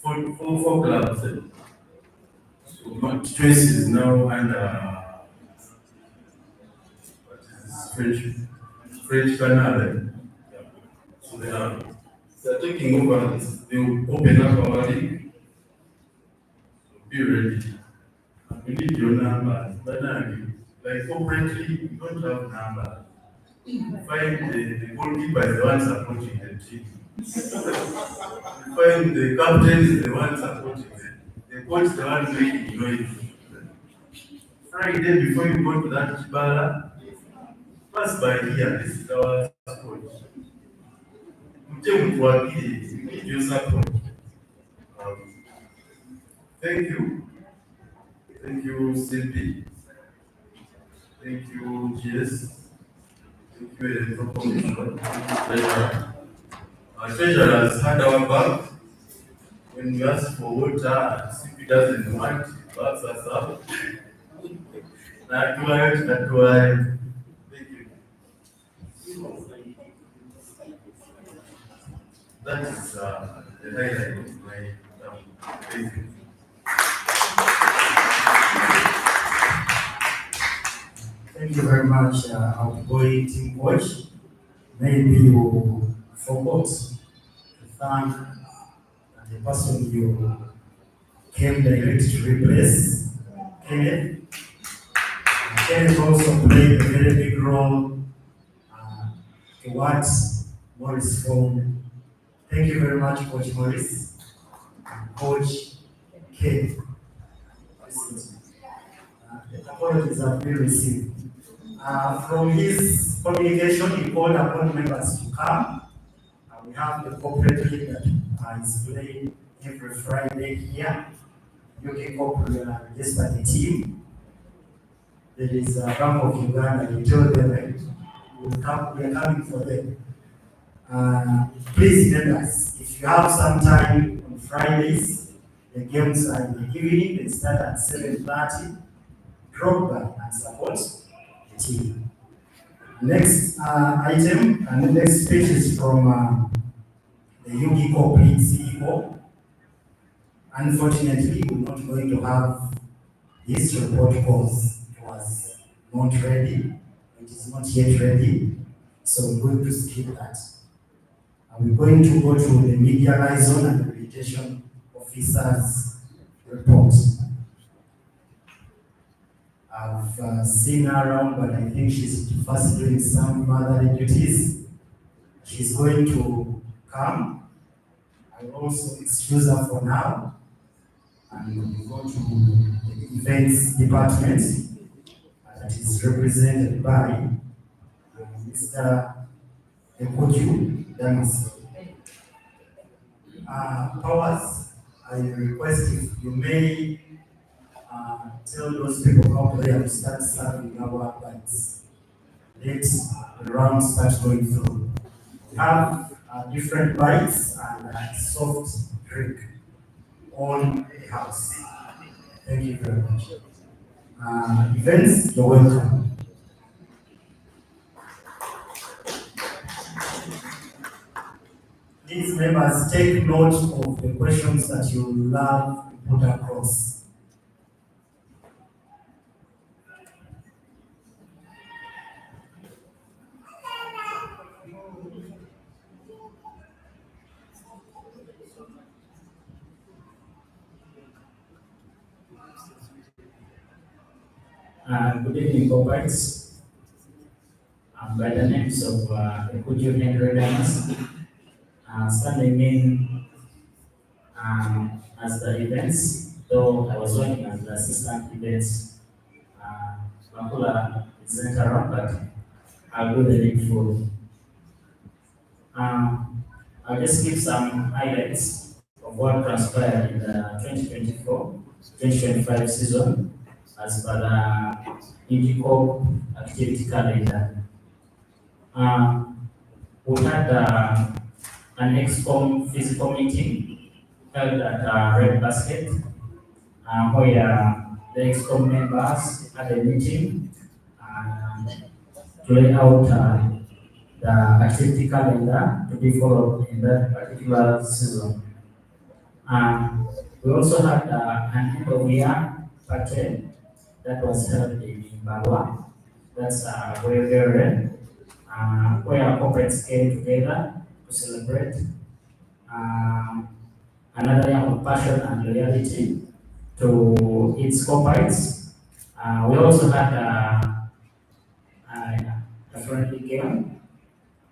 four clubs. So multi-choice is now under French Canal. So they are taking over. They will open up our league. So be ready. We need your numbers. But like corporately, we don't have numbers. Find the goalkeeper is the one supporting the team. Find the captain is the one supporting them. The coach is the one making noise. Friday before you go to that Chibala, pass by here. This is our coach. We need your support. Thank you. Thank you, CP. Thank you, GS. Thank you, Electoral Commission. Our treasurer has had our back. When we ask for water, CP doesn't want, it backs us up. That's why. Thank you. That is the highlight of my thank you. Thank you very much, outgoing team coach. Maybe you forgot to thank the person you came direct to replace, Kenneth. Kenneth also played a very big role towards Morris' form. Thank you very much, Coach Morris. Coach Ken. The apologies have been received. From his communication, he called upon members to come. We have the corporate league that is playing every Friday here. Ug-Kop will register the team. There is a Bank of Uganda, you told them we are coming for them. Please, members, if you have some time on Fridays, the games are in the evening, they start at 7:30. Drop by and support the team. Next item and the next speech is from the Ug-Kop league CEO. Unfortunately, we're not going to have this report because it was not ready. It is not yet ready. So we're going to skip that. And we're going to go to the media liaison and rehabilitation officers report. I've seen her around, but I think she's first doing some motherly duties. She's going to come. I will also excuse her for now. And we go to the events department that is represented by Mr. Ug-Kop Damas. Powers, I request if you may tell those people out there to start serving our bites. Let the round start going through. We have different bites and soft drink on the house. Thank you very much. Events, you're welcome. Please, members, take note of the questions that you love to put across. Good evening, corporates. By the names of Ug-Kop Henry Damas, standing in as the events, though I was working as the assistant events. Makula isn't around, but I'll do the needful. I'll just give some highlights of what transpired in the 2024-2025 season as per the Ug-Kop activity calendar. We had an XCOM physical meeting held at Red Basket, where the XCOM members had a meeting to lay out the activity calendar to be followed in that particular season. We also had an end of year party that was held in Bagua. That's very rare, where corporates came together to celebrate another year of passion and loyalty to its corporates. We also had a friendly game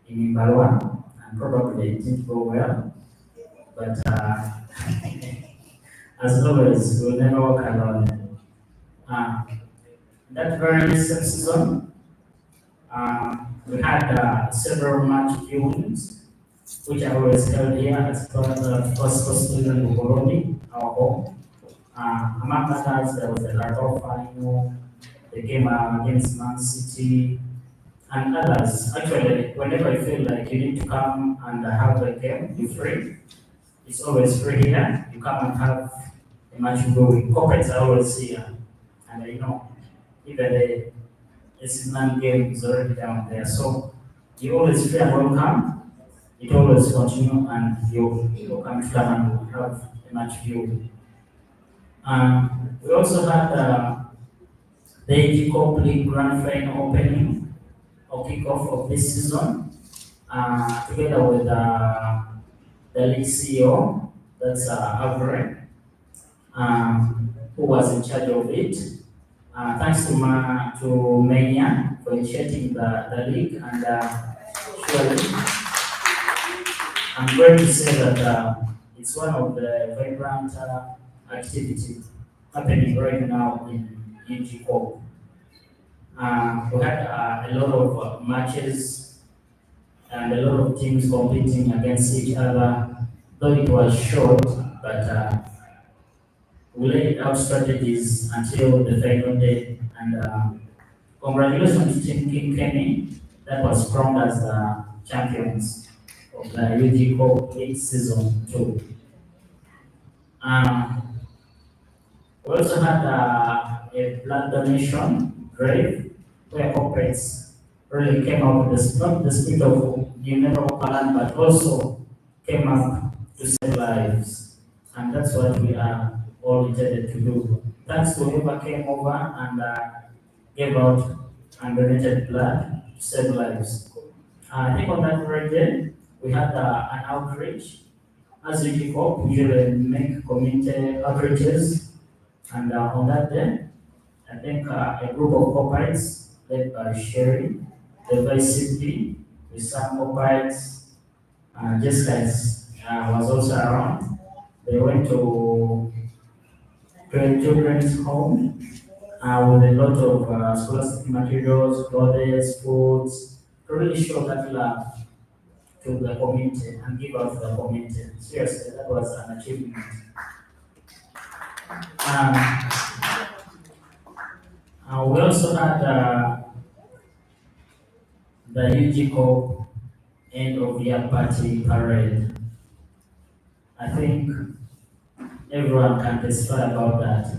in Imbalwa, and probably it didn't go well, but as always, we'll never walk alone. That very same season, we had several match viewings, which I always held here as part of the first hospital in Burundi, our home. Among others, there was the Lato final, the game against Man City, and others. Actually, whenever you feel like you need to come and have a game, you're free. It's always free here. You come and have a match going. Corporates are always here. And you know, even the season game is already down there. So you always feel welcome. It always continue, and you come to come and have a match view. We also had the Ug-Kop League Grand Final opening or kickoff of this season, together with the league CEO, that's Avery, who was in charge of it. Thanks to Mania for initiating the league, and surely I'm going to say that it's one of the vibrant activity happening right now in Ug-Kop. We had a lot of matches and a lot of teams competing against each other, though it was short, but we laid out strategies until the final day. And congratulations to Team King Kenny, that was crowned as the champions of the Ug-Kop League Season 2. We also had a blood donation drive where corporates really came up with not the spirit of numerical talent, but also came up to save lives. And that's what we are all intended to do. Thanks to whoever came over and gave out and donated blood to save lives. I think on that very day, we had an outreach. As Ug-Kop, we usually make community outreaches, and on that day, I think a group of Kopites led by Sherry, the Vice CP, with some Kopites, Jessica was also around. They went to a children's home with a lot of scholastic materials, clothes, foods, to really show that love to the community and give out to the community. Seriously, that was an achievement. We also had the Ug-Kop end of year party parade. I think everyone can testify about that.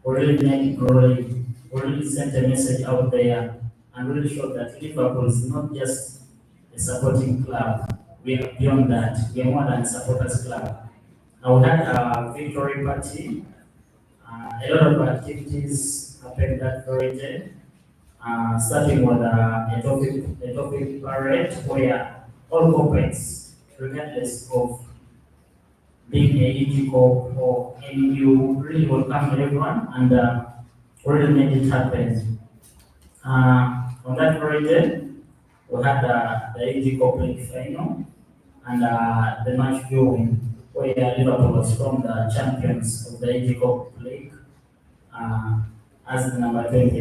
We really made it growing. We really sent a message out there and really showed that Liverpool is not just a supporting club. We are beyond that. We are more than a supporters club. We had a victory party. A lot of activities happened that very day. Starting with a topic parade where all corporates, regardless of being a Ug-Kop or AU, really welcome everyone and really made it happen. On that very day, we had the Ug-Kop League final and the match viewing where Liverpool was from the champions of the Ug-Kop League as the number 20.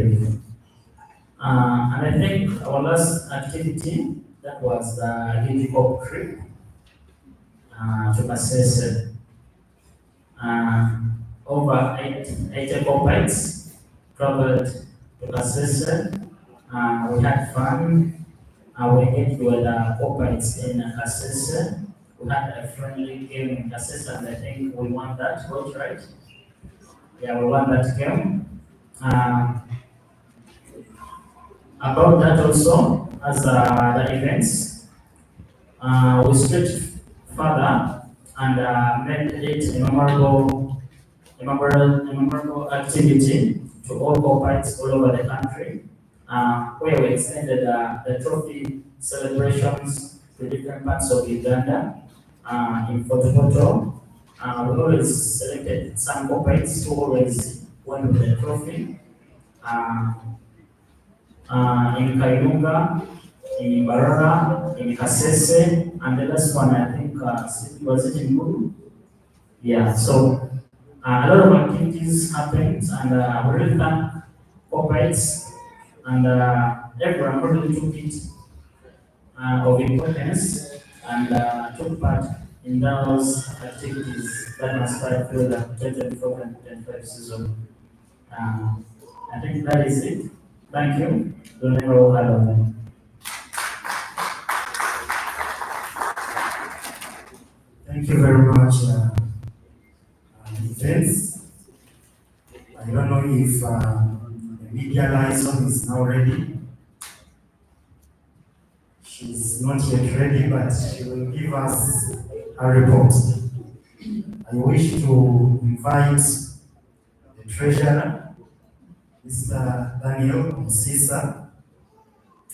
And I think our last activity, that was the Ug-Kop trip to Kasese. Over 80 Kopites traveled to Kasese. We had fun. We engaged with Kopites in Kasese. We had a friendly game in Kasese, and I think we won that, right? Yeah, we won that game. About that also, as the events, we stretched further and made it a memorable activity to all Kopites all over the country, where we extended the trophy celebrations to different parts of Uganda. In Photo, we always selected some Kopites who always won with the trophy. In Kailunga, in Barara, in Kasese, and the last one I think was it in Gulu? Yeah, so a lot of activities happened, and we really thank Kopites and everyone really took it of importance and took part in those activities that must start through the 2024-2025 season. I think that is it. Thank you. Don't ever have on them. Thank you very much, defense. I don't know if the media liaison is now ready. She's not yet ready, but she will give us a report. I wish to invite the treasurer, Mr. Daniel Msisa,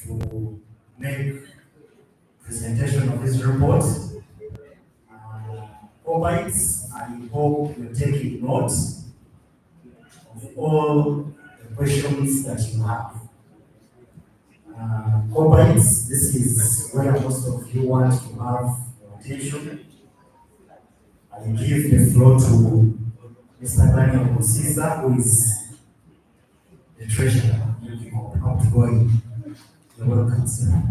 to make presentation of his report. Kopites, I hope you're taking notes of all the questions that you have. Kopites, this is where most of you want to have your attention. I give the floor to Mr. Daniel Msisa, who is the treasurer. Outgoing. You're welcome, sir.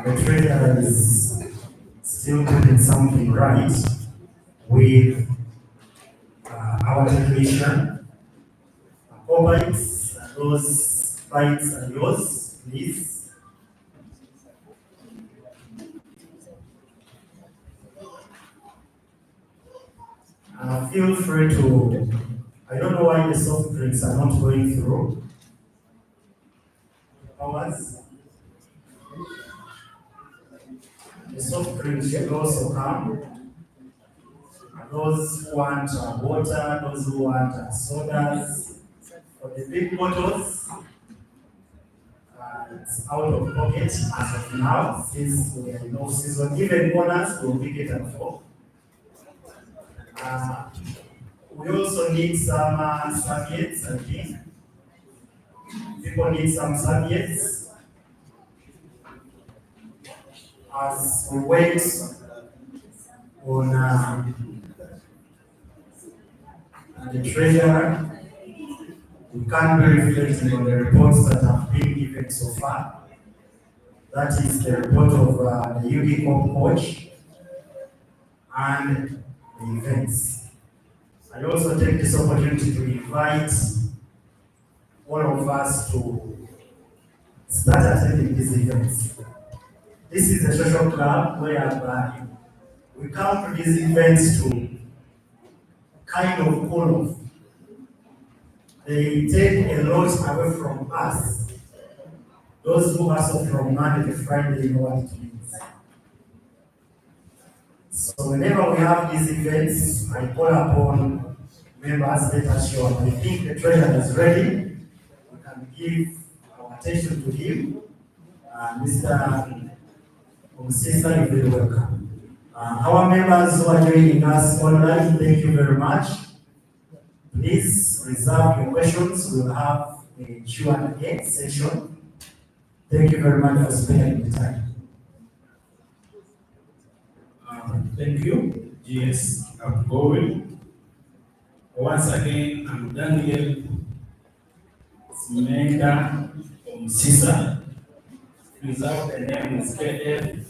The trader is still putting something right. with our technician. All bites, those bites are yours, please. Feel free to, I don't know why the soft drinks are not going through. Ours. The soft drinks should also come. Those who want water, those who want sodas. For the big bottles, it's out of pocket as of now, since we are in no season. Even owners will pick it up for. We also need some serviettes, I think. People need some serviettes. As we wait on the treasurer, we can't be reflecting on the reports that have been given so far. That is the report of the Ug-Kop coach and the events. I also take this opportunity to invite all of us to start attending these events. This is a social club whereby we come to these events to kind of cool off. They take a lot away from us. Those who hustle from Monday to Friday know what it means. So whenever we have these events, I call upon members, let us show up. I think the treasurer is ready. We can give our attention to him. Mr. Umsisa, you're very welcome. Our members who are joining us online, thank you very much. Please reserve your questions. We'll have a Q&A session. Thank you very much for spending the time. Thank you. Yes, I'm going. Once again, I'm Daniel Smenda from CISA. Reserve the name is KF,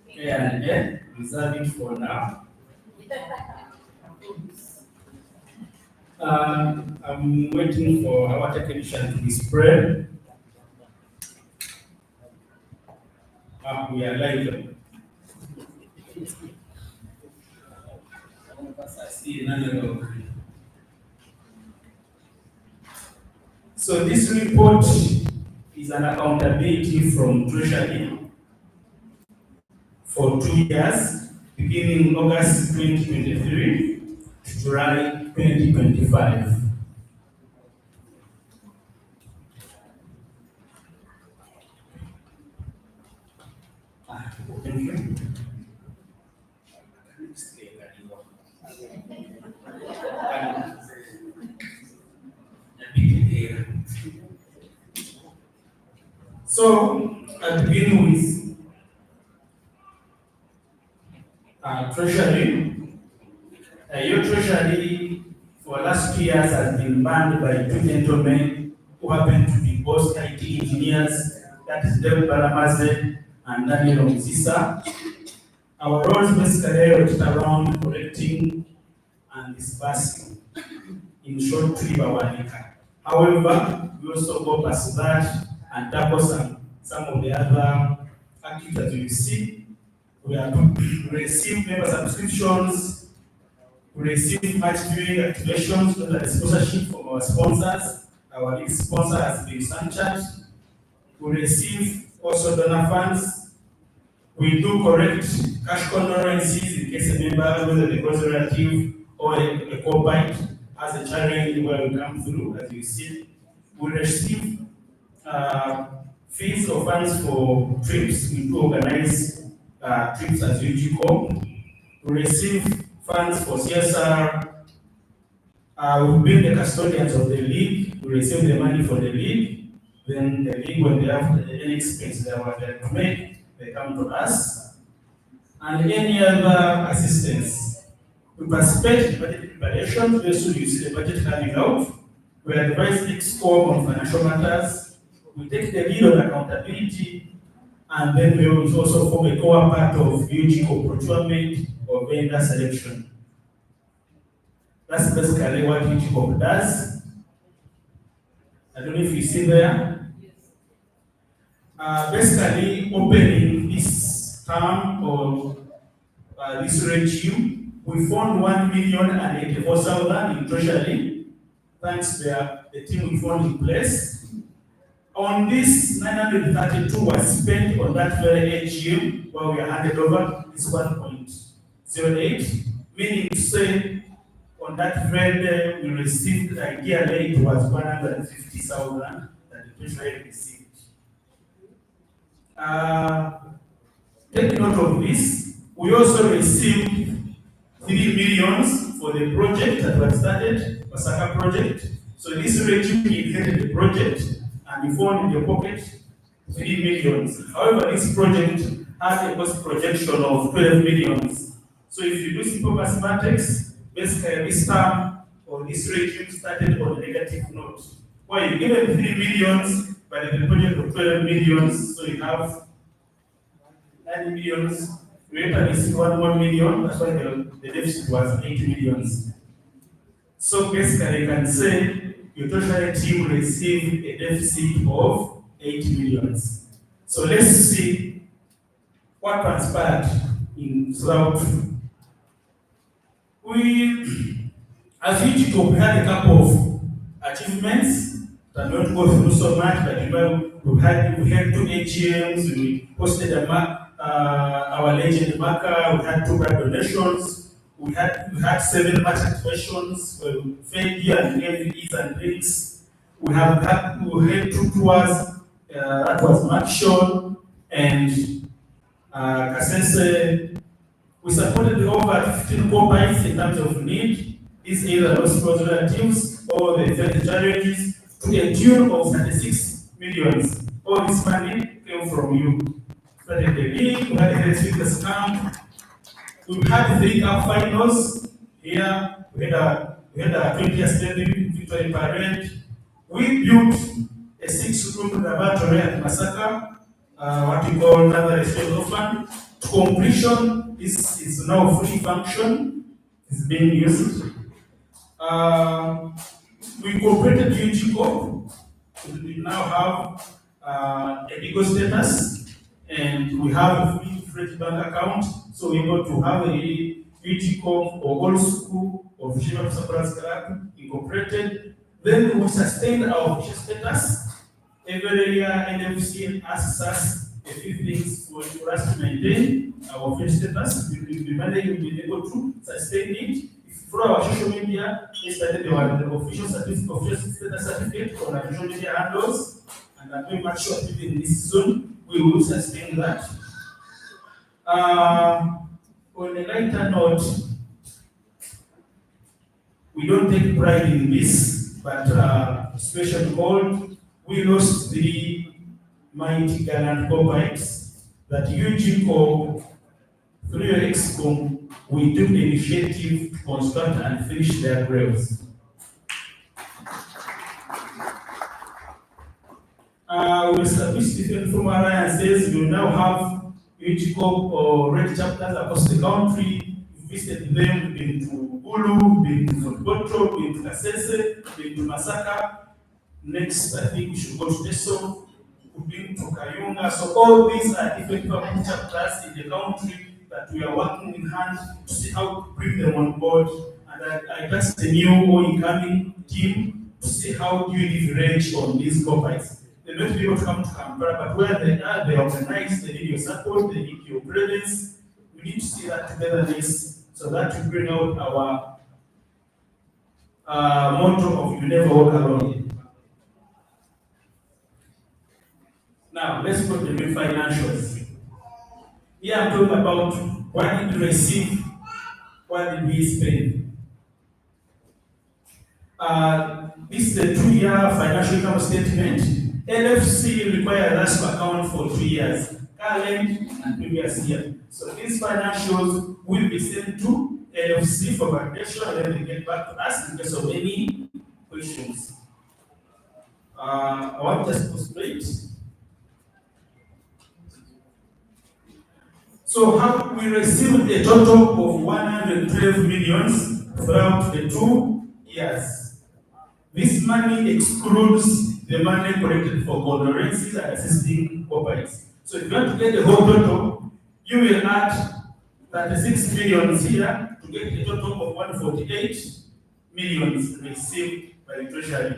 K and N. Reserve it for now. I'm waiting for our technician to be spread. We are live. I see another. So this report is an accountability from Treasury for 2 years, beginning August 2023 to July 2025. Thank you. So, I'll begin with Treasury. Your Treasury for the last 2 years has been manned by 2 gentlemen who happen to be both IT engineers, that is Deb Baramaze and Daniel Omzisa. Our roles basically rotate around collecting and dispersing, in short, Tribawanika. However, we also go past that and tackle some of the other activities you see. We receive member subscriptions, we receive match viewing activations, that is sponsorship from our sponsors. Our lead sponsor has been Sanchez. We receive also donor funds. We do correct cash condolences in case a member, whether the close relative or a co-bite, has a challenge where we come through, as you see. We receive fees or funds for trips. We do organize trips as Ug-Kop. We receive funds for CSR. We've been the custodians of the league. We receive the money for the league. Then the league, when they have any expense they want to make, they come to us. And any other assistance. We participate in budget preparations. We also use the budget coming out. We advise Ug-Kop on financial matters. We take the lead on accountability. And then we also form a core part of Ug-Kop procurement or vendor selection. That's basically what Ug-Kop does. I don't know if you see there. Basically, opening this term or this regime, we found 1,084,000 in treasury, thanks to the team we found in place. On this, 932 was spent on that very AGM where we are handed over this 1.08, meaning to say on that very day we received the idea late was 150,000 that the treasury received. Taking note of this, we also received 3 millions for the project that was started, Masaka project. So this regime inherited the project and we found in the pocket 3 millions. However, this project had a cost projection of 12 millions. So if you do simple mathematics, basically this term or this regime started on a negative note. Well, you given 3 millions, but the project of 12 millions, so you have 9 millions, we later received 1 more million, that's why the deficit was 8 millions. So basically, you can say your treasury team received a deficit of 8 millions. So let's see what transpired in throughout. We, as Ug-Kop, we had a couple of achievements that not go through so much, but we had 2 AGMs, we posted our legend marker, we had 2 brand donations, we had 7 match activations, we fed beer and MVEs and drinks. We had 2 tours, that was Makshon and Kasese. We supported over 15 co-bikes in terms of need. These either lost relatives or the fed challenges to a tune of 36 millions. All this money came from you. Started the league, we had a fitness camp. We had 3 cup finals here. We had a 20th State Victory Parade. We built a 6-room laboratory at Masaka, what we call another special fund. To completion, this is now fully function, is being used. We cooperated with Ug-Kop. We now have a legal status and we have a free fresh bank account, so we're able to have a Ug-Kop or Old School or Official Suppliers Club incorporated. Then we sustain our official status. Every year, NFC asks us a few things for us to maintain our official status. We manage to be able to sustain it. Through our social media, yesterday there was the official status certificate on our social media handles, and I'm very much sure in this season we will sustain that. On a lighter note, we don't take pride in this, but situation called, we lost 3 mighty gallant co-bikes that Ug-Kop, through your EXCOM, we took the initiative to construct and finish their graves. We established different formal alliances. We now have Ug-Kop or red chapters across the country. We visited them, we've been to Ulu, we've been to Zolgotro, we've been to Kasese, we've been to Masaka. Next, I think we should go to Teso, we've been to Kayunga. So all these are different public chapters in the country that we are working in hand to see how to bring them on board. And I trust the new or incoming team to see how do you leverage on these co-bikes. They may not be able to come to Kampala, but where they are, they organize, they need your support, they need your presence. We need to see that togetherness so that we bring out our motto of you never walk alone. Now, let's go to the new financials. Here I'm talking about what did we receive, what did we spend. This is a 2-year financial income statement. LFC requires us to account for 2 years, current and previous year. So these financials will be sent to LFC for validation and then they get back to us in case of any questions. I want us to straight. So we received a total of 112 millions throughout the 2 years. This money excludes the money collected for condolences and assisting corporates. So if you want to get the whole total, you will add 36 million here to get a total of 148 millions received by the Treasury.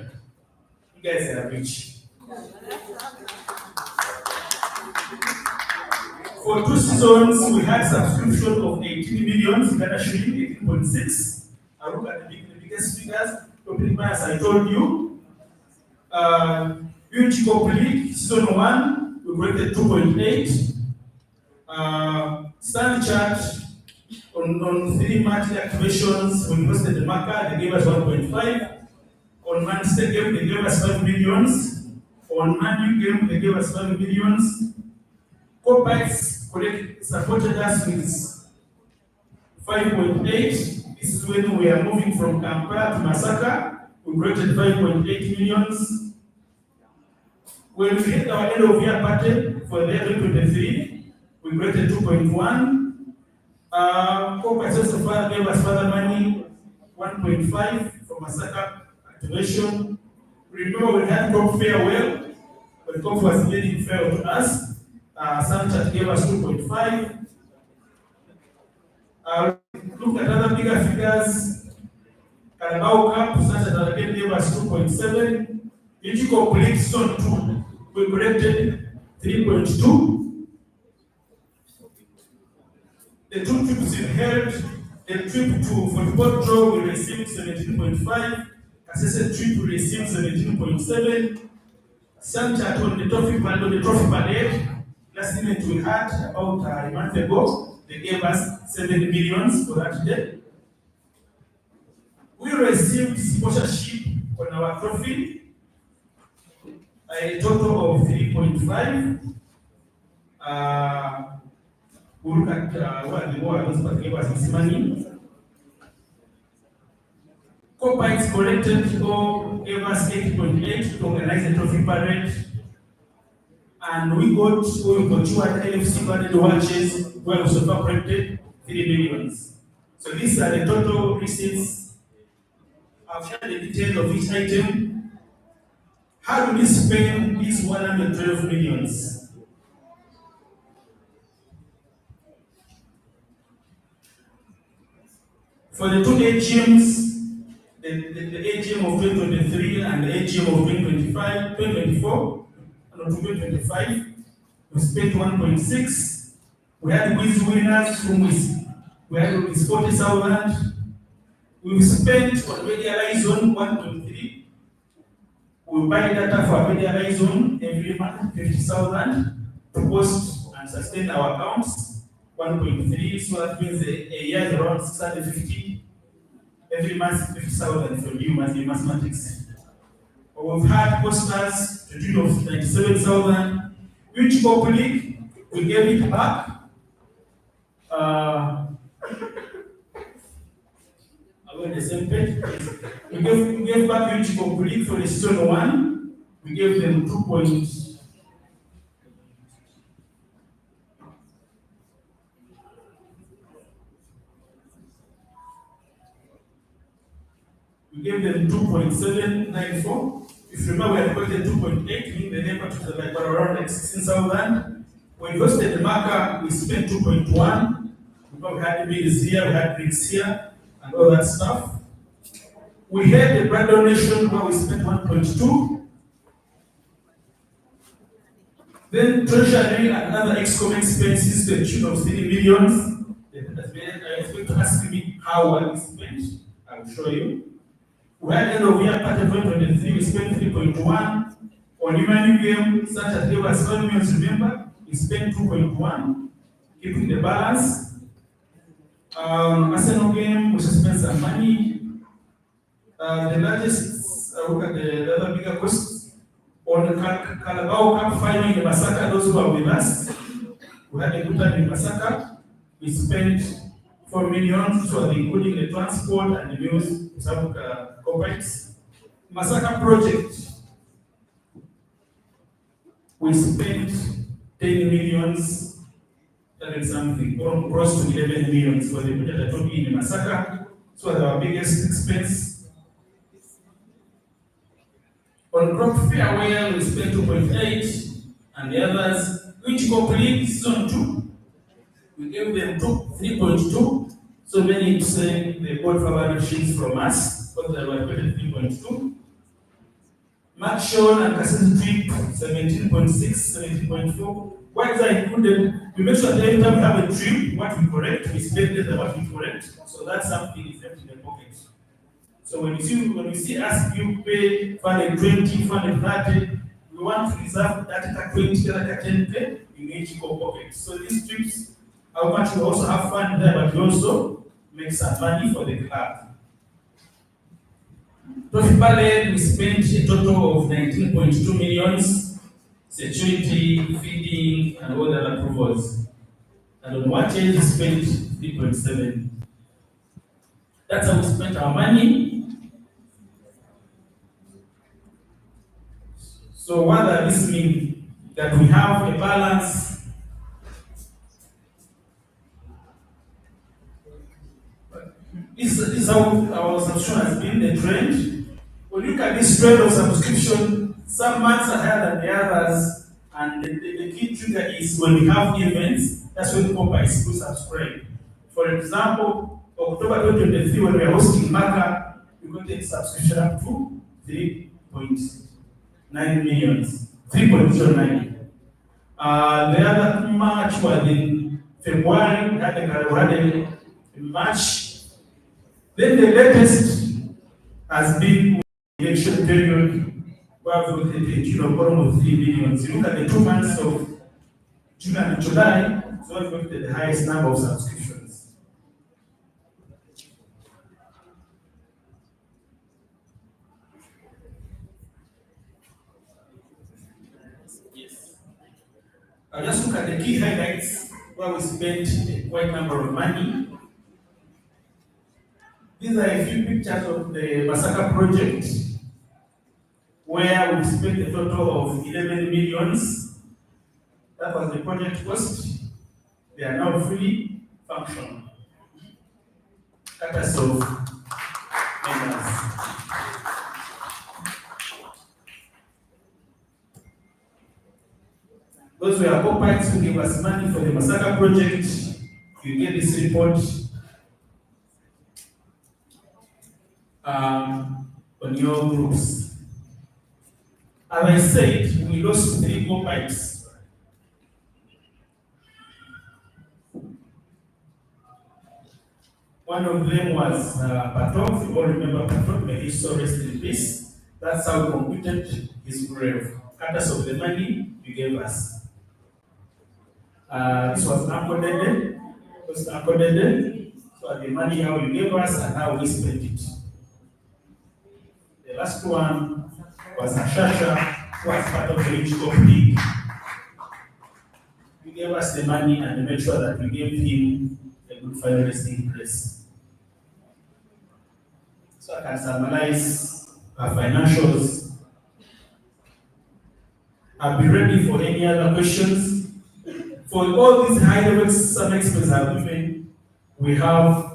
You guys are rich. For 2 seasons, we had subscription of 18 million, Ghana shilling 18.6. I look at the biggest figures. As I told you, Ug-Kop League, season 1, we collected 2.8. Stand chart on 3 match activations, we hosted the marker, they gave us 1.5. On Manchester game, they gave us 5 millions. On Man U game, they gave us 5 millions. Corporates supported us with 5.8. This is when we are moving from Kampala to Masaka. We collected 5.8 millions. When we hit our end of year party for the year 2023, we collected 2.1. Corporates also further gave us further money, 1.5 for Masaka activation. Remember, we had Crop farewell, but Crop was made fair to us. Sanchat gave us 2.5. Look at other bigger figures. Carabao Cup, Sanchat again gave us 2.7. Ug-Kop League Zone 2, we collected 3.2. The 2 trips we held, the trip to football draw, we received 17.5. Assessed trip, we received 17.7. Sanchat on the trophy parade, last event we had about a month ago, they gave us 7 million for that day. We received sponsorship on our trophy, a total of 3.5. We look at what the war that gave us this money. Corporates collected or gave us 8.8 to organize the trophy parade. And we got 2 LFC branded watches where we also collected 3 million. So these are the total receipts. I've shared the details of each item. How do we spend these 112 millions? For the 2 AGMs, the AGM of 2023 and the AGM of 2024, and 2025, we spent 1.6. We had quiz winners whom we had with 40,000. We spent on media liaison 1.3. We buy data for media liaison every month, 50,000 to post and sustain our accounts, 1.3. So that means a year is around 650. Every month, 50,000 for new mathematics. We've had posters to the tune of 97,000. Ug-Kop League, we gave it back. Are we on the same page? We gave back Ug-Kop League for the season 1. We gave them 2 points. We gave them 2.794. If you remember, we had collected 2.8, meaning the neighbor to like around 16,000. When we hosted the marker, we spent 2.1. We had meals here, we had drinks here, and all that stuff. We had the blood donation where we spent 1.2. Then treasury and other excom expenses to the tune of 3 million. I expect to ask me how well we spent. I will show you. We had end of year part of 2023, we spent 3.1. On human game, such as there was 7 million, remember, we spent 2.1, keeping the balance. Arsenal game, we spent some money. The largest, look at the other bigger costs. On the Carabao Cup final in Masaka, those who are with us, we had a good time in Masaka. We spent 4 million, so including the transport and the meals, some corporates. Masaka project, we spent 10 millions, that is something, close to 11 millions for the project that took in Masaka. So our biggest expense. On crop farewell, we spent 2.8, and the others, which complete zone 2, we gave them 3.2. So many say they bought favorite sheets from us, but they were paid 3.2. Mark Sean and Cassette Trip, 17.6, 17.4. Why is that included? We make sure that every time we have a trip, what we correct, we spend less than what we correct. So that's something is left in the pocket. So when you see us, you pay 420, 430, we want to reserve that 20, that 10 pay in each pocket. So these trips, how much we also have fun there, but we also make some money for the club. Profit parade, we spent a total of 19.2 millions, security, feeding, and all the other approvals. And on watches, we spent 3.7. That's how we spent our money. So what does this mean? That we have a balance. This is how our subscription has been the trend. When you look at this trend of subscription, some months are higher than the others, and the key trigger is when we have events, that's when companies do subscribe. For example, October 2023, when we are hosting Maka, we got a subscription up to 3.9 millions. 3.09. The other March was in February, we had in March. Then the latest has been election period, where we got the tune of almost 3 million. You look at the 2 months of June and July, so we got the highest number of subscriptions. Yes. I'll just look at the key highlights where we spent a quite number of money. These are a few pictures of the Masaka project, where we spent a total of 11 millions. That was the project cost. They are now fully functional. Courtesy of members. Those were corporates who gave us money for the Masaka project. You get this report on your groups. As I said, we lost 3 corporates. One of them was Patov. You all remember Patov, may he so rest in peace. That's how we completed his grave. Courtesy of the money you gave us. This was Uncle Dede. This was Uncle Dede. So the money how you gave us and how we spent it. The last one was Ashasha, who was part of the Ug-Kop League. You gave us the money and made sure that we gave him a good final resting place. So I can summarize our financials. I'll be ready for any other questions. For all these high-level some experts have given, we have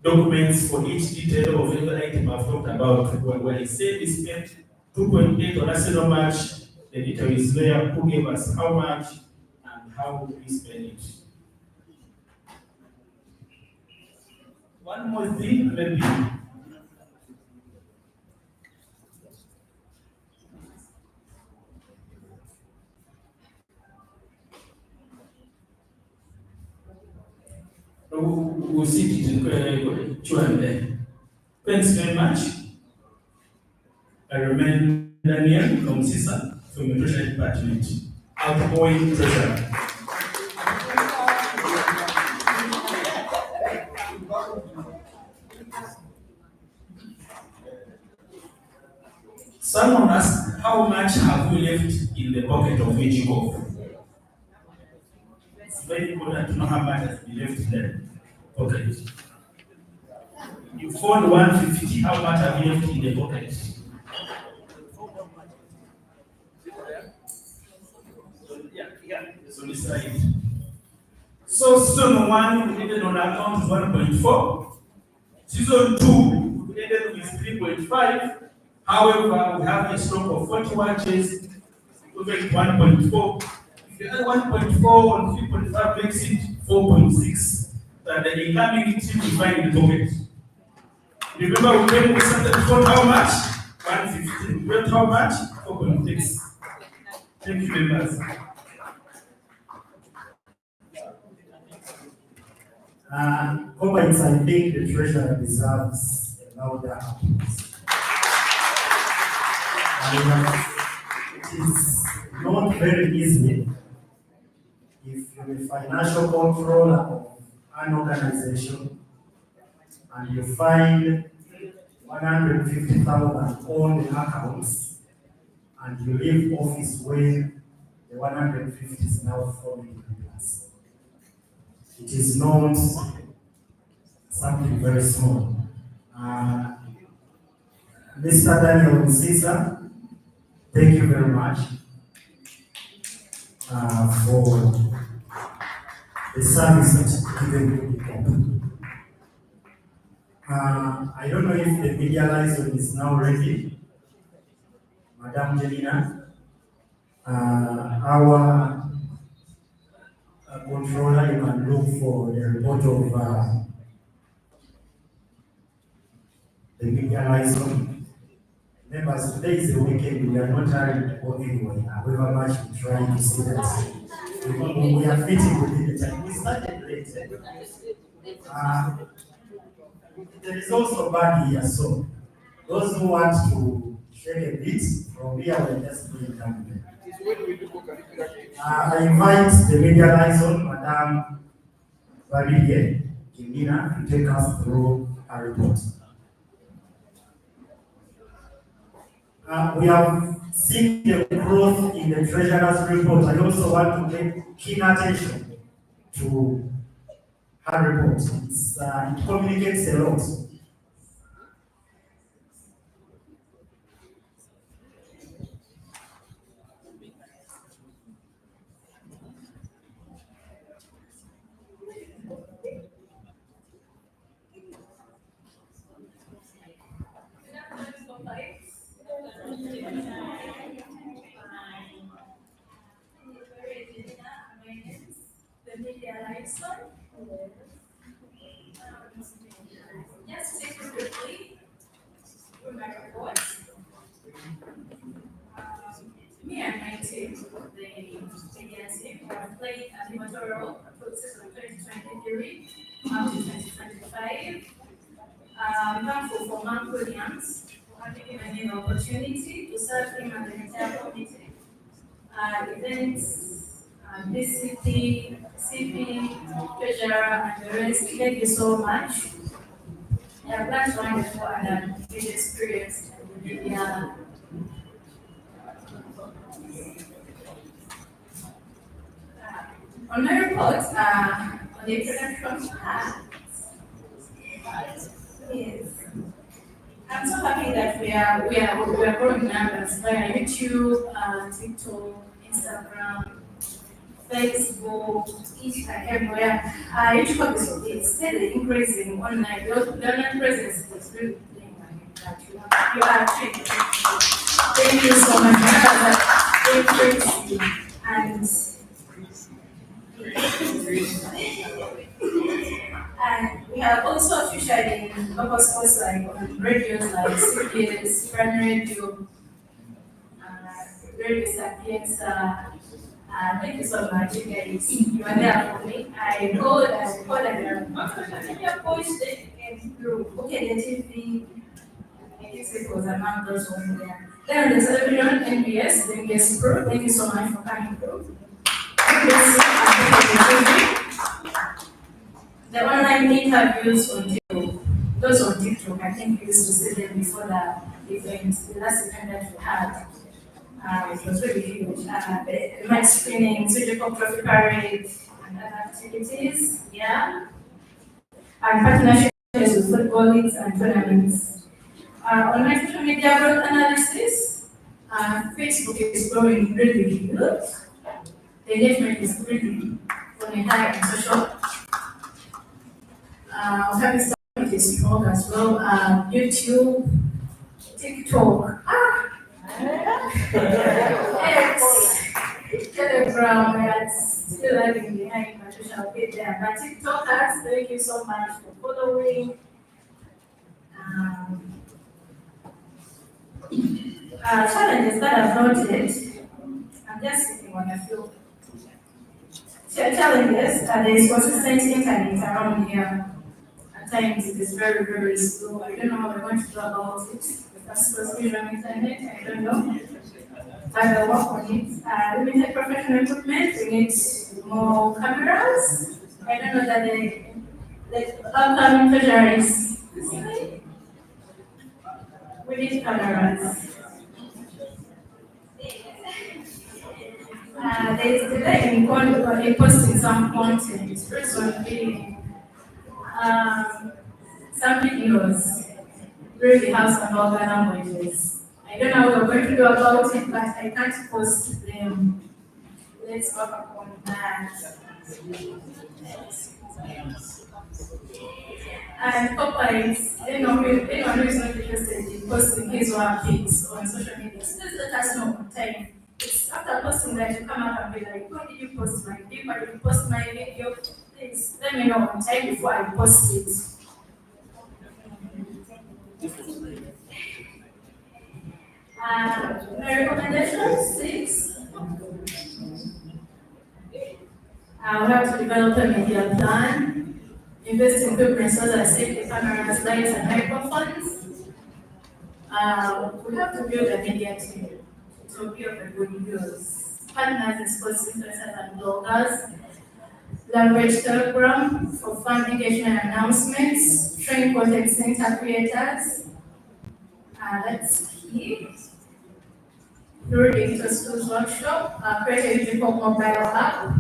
documents for each detail of every item I've talked about. When I say we spent 2.8 on asset match, the detail is there, who gave us how much, and how we spend it. One more thing, maybe. We'll see it in Q&A. Thanks very much. I remain Daniel from CISA, from the Treasury Department, outgoing treasurer. Someone asked, how much have we left in the pocket of Ug-Kop? It's very important to know how much has been left in the pocket. You found 150, how much have you left in the pocket? Yeah, it's on this side. So stone 1 we needed on account is 1.4. Season 2, we ended with 3.5. However, we have a stock of 40 watches, over 1.4. If you add 1.4 on 3.5 makes it 4.6. That the incoming team will find in the pocket. Remember, we started before how much? 115. We went how much? 4.6. Thank you very much. Comments, I think the treasurer deserves a louder applause. It is not very easy if you're a financial controller of an organization and you find 150,000 on the accounts and you leave office where the 150 is now falling into place. It is not something very small. Mr. Daniel Nsisa, thank you very much for the service that you given to the company. I don't know if the media liaison is now ready. Madam Jelina, our controller, you can look for the report of the media liaison. Members, today is the weekend, we are not trying to go anywhere. However much we try to see that we are fitting within the time. We started late. There is also bad here, so those who want to shake a bit from here will just bring it down there. I invite the media liaison, Madam Valie Kimina, to take us through her report. We have seen the growth in the treasurer's report. I also want to pay keen attention to her report. It communicates a lot. Just take it quickly through my report. Me and my team, the media team, have played a pivotal role process of 2023 up to 2025. I'm thankful for Mark Williams for having given me the opportunity to serve him and the entire committee. Events, BCP, CP, treasurer, and the rest. Thank you so much. That's wonderful, and I'm really experienced in the media. On my report, on the introduction part, yes. I'm so happy that we are growing numbers via YouTube, TikTok, Instagram, Facebook, Instagram, everywhere. YouTube is steadily increasing online. The online presence is really playing that you are changing. Thank you so much. And we have also featured in local sports like on radios like CBS, Prime Radio, Radio Sapienza. Thank you so much, you guys. You are there for me. I called and I posted it through OK the TV. I guess it was among those over there. Then on the television, NBS, the NBS Pro. Thank you so much for coming through. The online interviews on TikTok, those on TikTok, I think we used to see them before the event, the last event that we had. It was really huge. The mic screenings, Ug-Kop trophy parade, and other activities, yeah. And partnerships with football leagues and tournaments. Online social media growth analysis, Facebook is growing really good. The engagement is really on a high and social. Having started this blog as well, YouTube, TikTok, X, Telegram, we are still lagging behind, but we shall get there. But TikTokers, thank you so much for following. Challenges that I've noted, I'm just sitting on a few challenges. There is consistent internet around here. At times it is very, very slow. I don't know how we're going to do about it. If that's supposed on internet, I don't know. But I'll work on it. Limited professional equipment, we need more cameras. I don't know that the upcoming treasuries. We need cameras. There is delay in posting some content, personally, some videos, really have some other languages. I don't know what we're going to do about it, but I can't post them. Let's work upon that. And corporates, anyone who is not interested in posting his or her pics on social media, just let us know on time. It's after posting that you come up and be like, why did you post my video? Why did you post my video? Please let me know on time before I post it. My recommendation 6. We have to develop a media plan, invest in equipment so that safety cameras, lights, and microphones. We have to build a media team to be of a good use. Partners in sports influencers and bloggers, leverage Telegram for fan engagement announcements, train content center creators. That's key. Through digital skills workshop, create a Ug-Kop mobile app,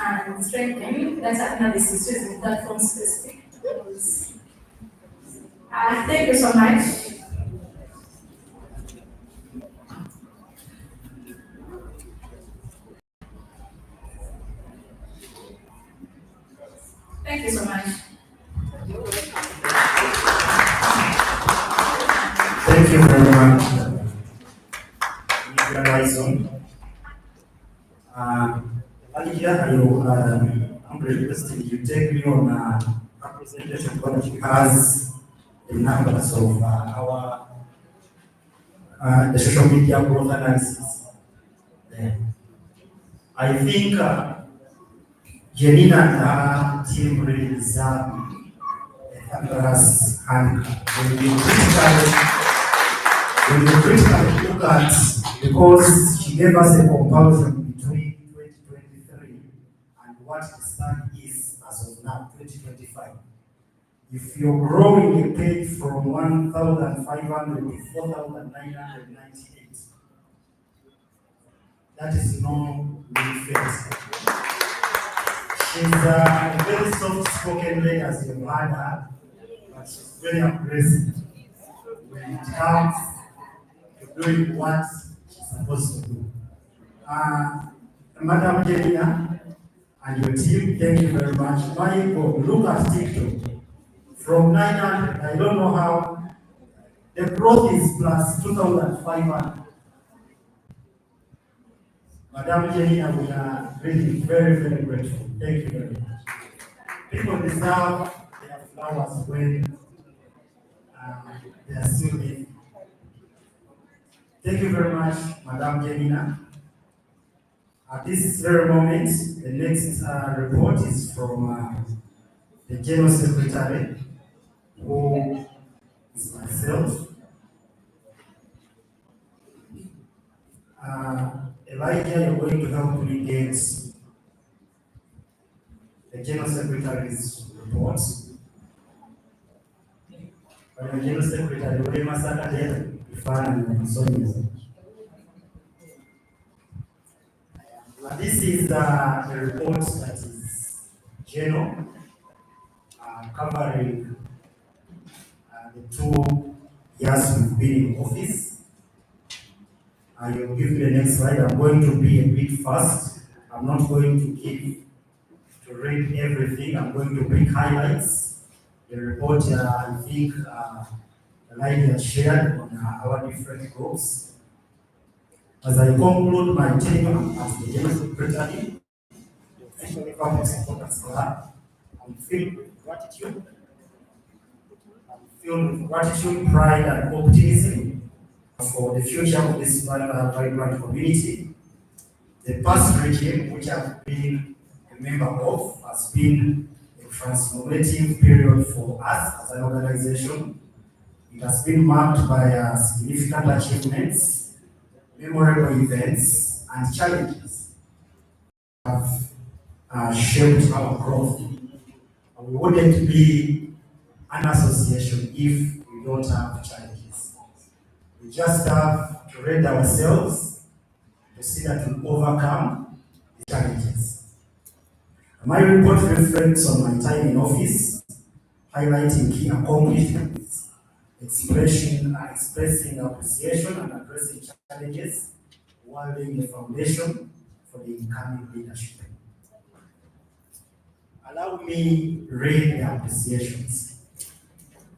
and strengthen data analysis using platform specific tools. Thank you so much. Thank you so much. Thank you very much, Mr. Dyson. Earlier, I'm requesting you take me on a presentation which has the numbers of our the social media growth analysis. I think Janina and her team really deserve a thunderous hand. When we critically look at, because she gave us a comparison between 2023 and what the stand is as of now, 2025. If you're growing a page from 1,500 to 4,998, that is no real face. She's a very soft-spoken lady, as you've heard her, but she's very aggressive when it comes to doing what she's supposed to do. Madam Jelina and your team, thank you very much. Michael, look at TikTok. From 900, I don't know how, the growth is plus 2,500. Madam Jelina, we are really very, very grateful. Thank you very much. People deserve their flowers when they are still living. Thank you very much, Madam Jelina. At this very moment, the next report is from the General Secretary, who is myself. Elijah, you're going to help me get the General Secretary's report. But the General Secretary, we must have this is the report that is general, covering the 2 years we've been in office. You'll give me the next slide. I'm going to be a bit fast. I'm not going to give to read everything. I'm going to pick highlights. The report, I think, Lydia shared on our different groups. As I conclude my tenure as the General Secretary, official Liverpool Supporters Club, I'm filled with gratitude. I'm filled with gratitude, pride, and optimism for the future of this vibrant community. The past regime, which I've been a member of, has been a transformative period for us as an organization. It has been marked by significant achievements, memorable events, and challenges that have shaped our growth. We wouldn't be an association if we don't have challenges. We just have to read ourselves to see that we overcome the challenges. My report reflects on my time in office, highlighting key accomplishments, expressing appreciation and addressing challenges, while laying the foundation for the incoming leadership. Allow me to read the appreciations.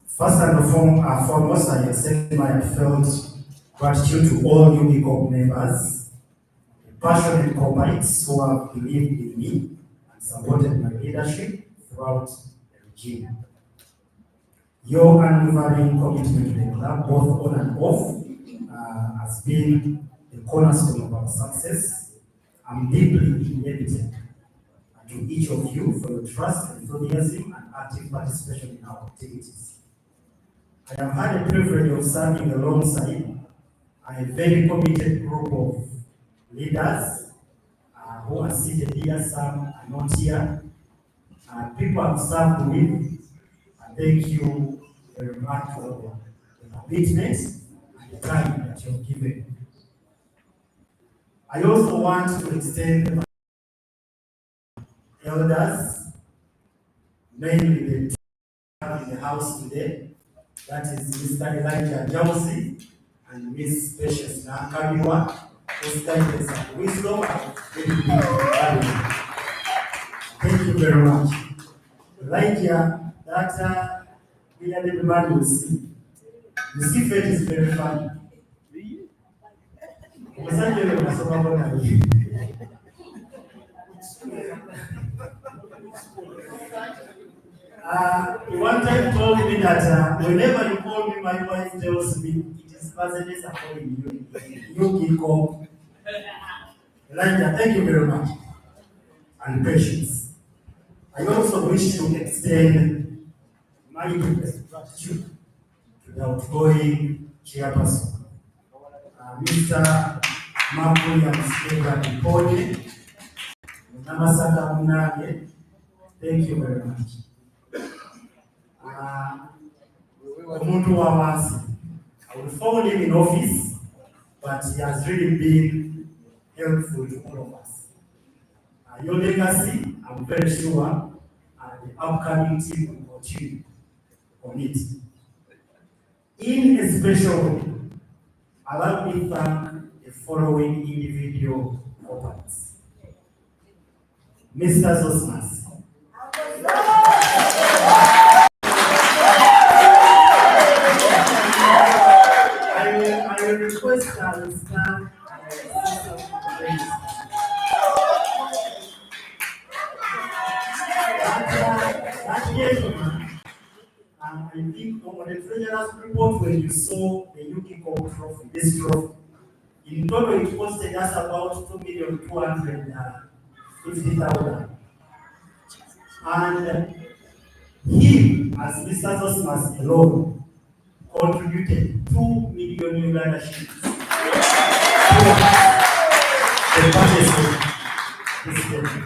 First and foremost, I extend my felt gratitude to all Ug-Kop members, the passionate corporates who have believed in me and supported my leadership throughout the regime. Your unwavering commitment to the club, both on and off, has been the cornerstone of our success. I'm deeply indebted to each of you for your trust, enthusiasm, and active participation in our activities. I have had the privilege of serving alongside a very committed group of leaders who are seated here, some are not here. People have served with. Thank you very much for the commitment and the time that you've given. I also want to extend my elders, mainly the two in the house today. That is Mr. Elijah Jausi and Miss Patience Nakamiwa, whose guidance and wisdom have really been valuable. Thank you very much. Elijah, that really the man will see. You see, faith is very funny. One time told me that whenever you call me, my wife tells me it is birthdays are calling you. Ug-Kop. Elijah, thank you very much. And patience. I also wish to extend my deepest gratitude to the outgoing chairperson, Mr. Mapuli Mpone, Namasaka Munage. Thank you very much. Omuntu Wamasi, I will follow him in office, but he has really been helpful to all of us. Your legacy, I'm very sure, the upcoming team will continue on it. In a special way, allow me to thank the following individual corporates. Mr. Zosmas. I will request that we stand that gentleman, I think on the treasurer's report when you saw the Ug-Kop trophy, this trophy, in total it costed us about 2,250,000. And he, as Mr. Zosmas alone, contributed 2 million Uganda shillings towards the purchase of this building.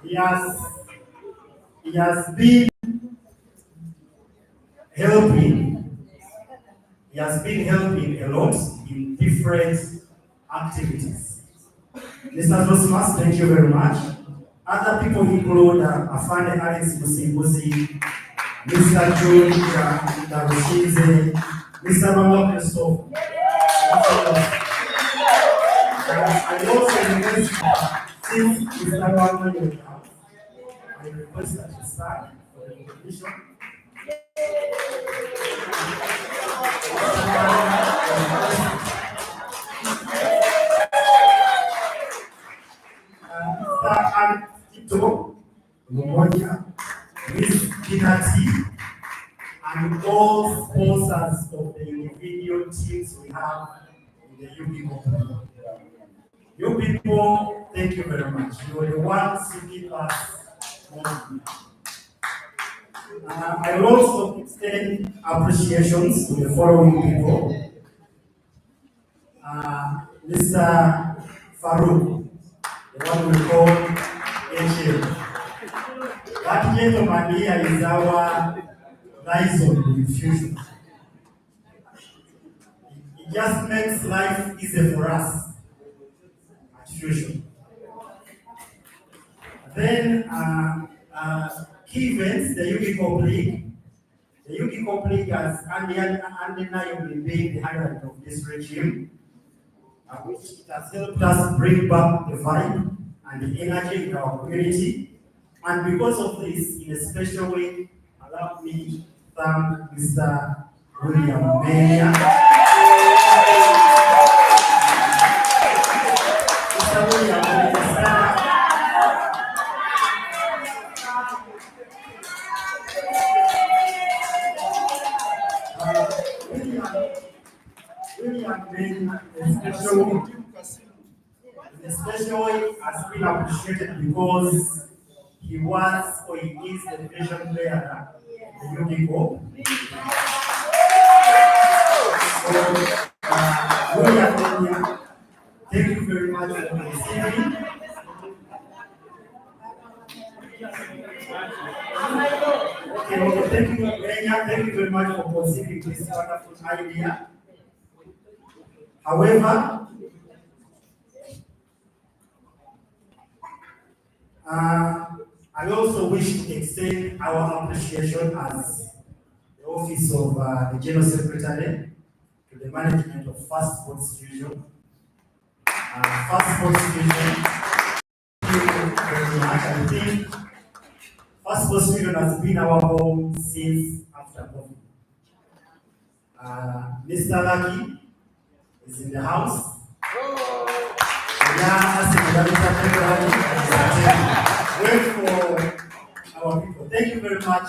He has been helping a lot in different activities. Mr. Zosmas, thank you very much. Other people include Afande Alex Musimbuzi, Mr. George Darushize, Mr. Mama Christophe. I also request since Mr. Mama I request that you stand for the recognition. Mr. Tito Lumonia, Miss Pinati, and all sponsors of the individual teams we have in the Ug-Kop. You people, thank you very much. You are the ones who give us money. I will also extend appreciations to the following people. Mr. Farouk, the one we call HM. That gentleman here is our liaison with Fusion. It just makes life easier for us at Fusion. Then, key events, the Ug-Kop League. The Ug-Kop League has undeniably been the highlight of this regime, which it has helped us bring back the vibe and the energy in our community. And because of this, in a special way, allow me to thank Mr. William Mayer. Mr. William Mayer. William Mayer, the special way has been appreciated because he was or he is the vision player in the Ug-Kop. So, William, thank you very much for receiving. Okay, thank you, William. Thank you very much for conceiving this wonderful idea. However, I also wish to extend our appreciation as the Office of the General Secretary to the management of First Sports Fusion. First Sports Fusion, thank you very much. I think First Sports Fusion has been our home since after COVID. Mr. Lucky is in the house. Wait for our people. Thank you very much.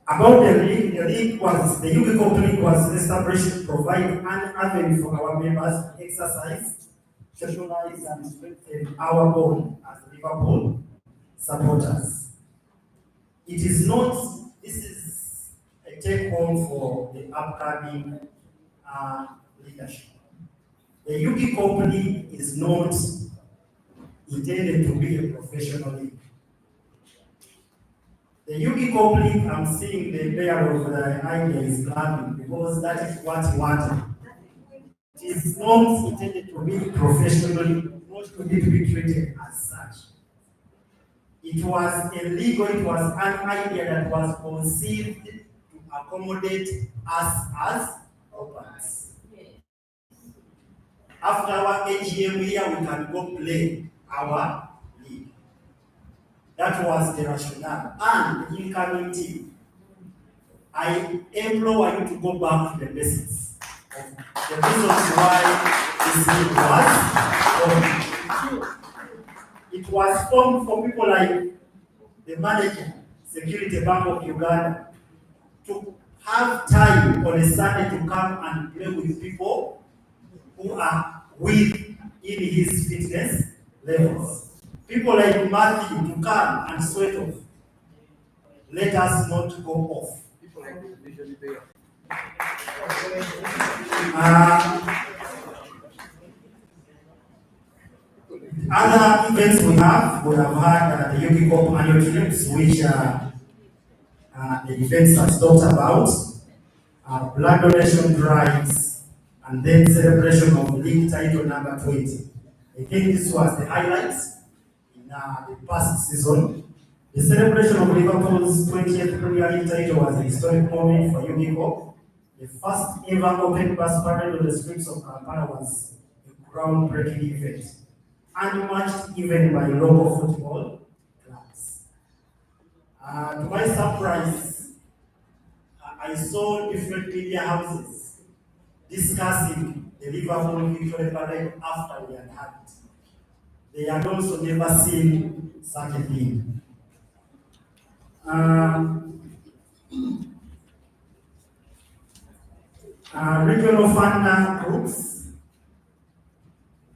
About the league was the Ug-Kop League was established to provide an avenue for our members to exercise, socialize, and strengthen our bond as Liverpool supporters. It is not. This is a take home for the upcoming leadership. The Ug-Kop League is not intended to be a professional league. The Ug-Kop League, I'm seeing the bearer of the idea is clapping because that is what he wanted. It is not intended to be professional, not to be treated as such. It was illegal, it was an idea that was conceived to accommodate us as openers. After our AGM here, we can go play our league. That was the rationale. And the incoming team, I implore you to go back to the basics of the reasons why this league was formed. It was formed for people like the manager, Security Bank of Uganda, to have time on a Sunday to come and play with people who are within his fitness levels. People like Matthew to come and sweat off. Let us not go off. Other events we have had the Ug-Kop annual trips, which the events has talked about, blood donation drives, and then celebration of league title number 20. I think this was the highlights in the past season. The celebration of Liverpool's 20th Premier League title was a historic moment for Ug-Kop. The first ever open bus parade on the streets of Kampala was a groundbreaking event, unmatched even by local football clubs. To my surprise, I saw different media houses discussing the Liverpool victory parade after we had had it. They had also never seen such a thing. Regional funder groups.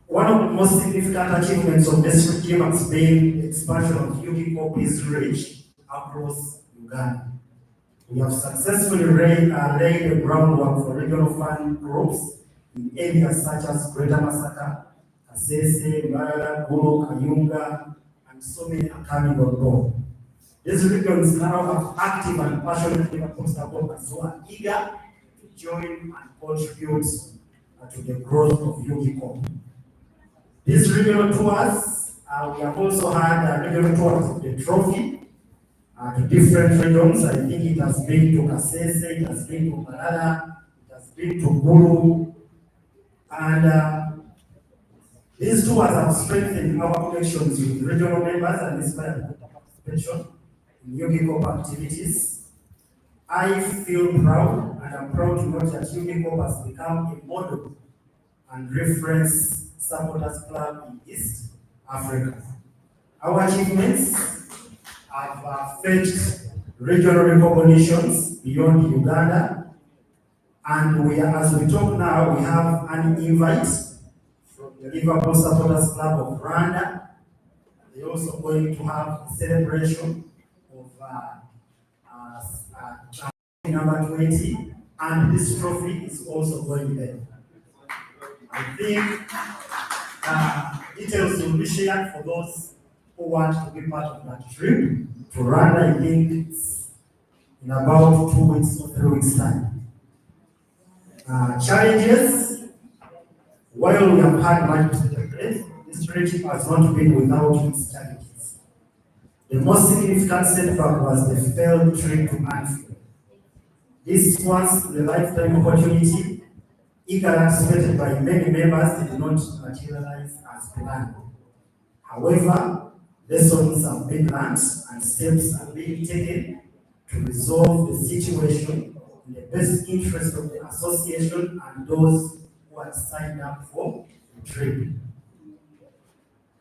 One of the most significant achievements of district team has been the expansion of Ug-Kop's reach across Uganda. We have successfully laid the groundwork for regional fund groups in areas such as Greater Masaka, Kasese, Mara, Gulu, Kayunga, and so many are coming on board. These regions now have active and passionate Liverpool supporters who are eager to join and contribute to the growth of Ug-Kop. These regional tours, we have also had regional tours of the trophy to different regions. I think it has been to Kasese, it has been to Marara, it has been to Gulu, and these tours have strengthened our connections with regional members and inspired participation in Ug-Kop activities. I feel proud, and I'm proud to note that Ug-Kop has become a model and reference supporters club in East Africa. Our achievements have fetched regional recognitions beyond Uganda, and as we talk now, we have an invite from the Liverpool Supporters Club of Rwanda. They're also going to have a celebration of number 20, and this trophy is also going there. I think details will be shared for those who want to be part of that trip to Rwanda. I think it's in about 2 weeks or 3 weeks' time. Challenges. While we have had much to celebrate, this trip has not been without its challenges. The most significant setback was the failed trip to Anfield. This was the lifetime opportunity eagerly anticipated by many members did not materialize as planned. However, lessons have been learned and steps are being taken to resolve the situation in the best interest of the association and those who had signed up for the trip.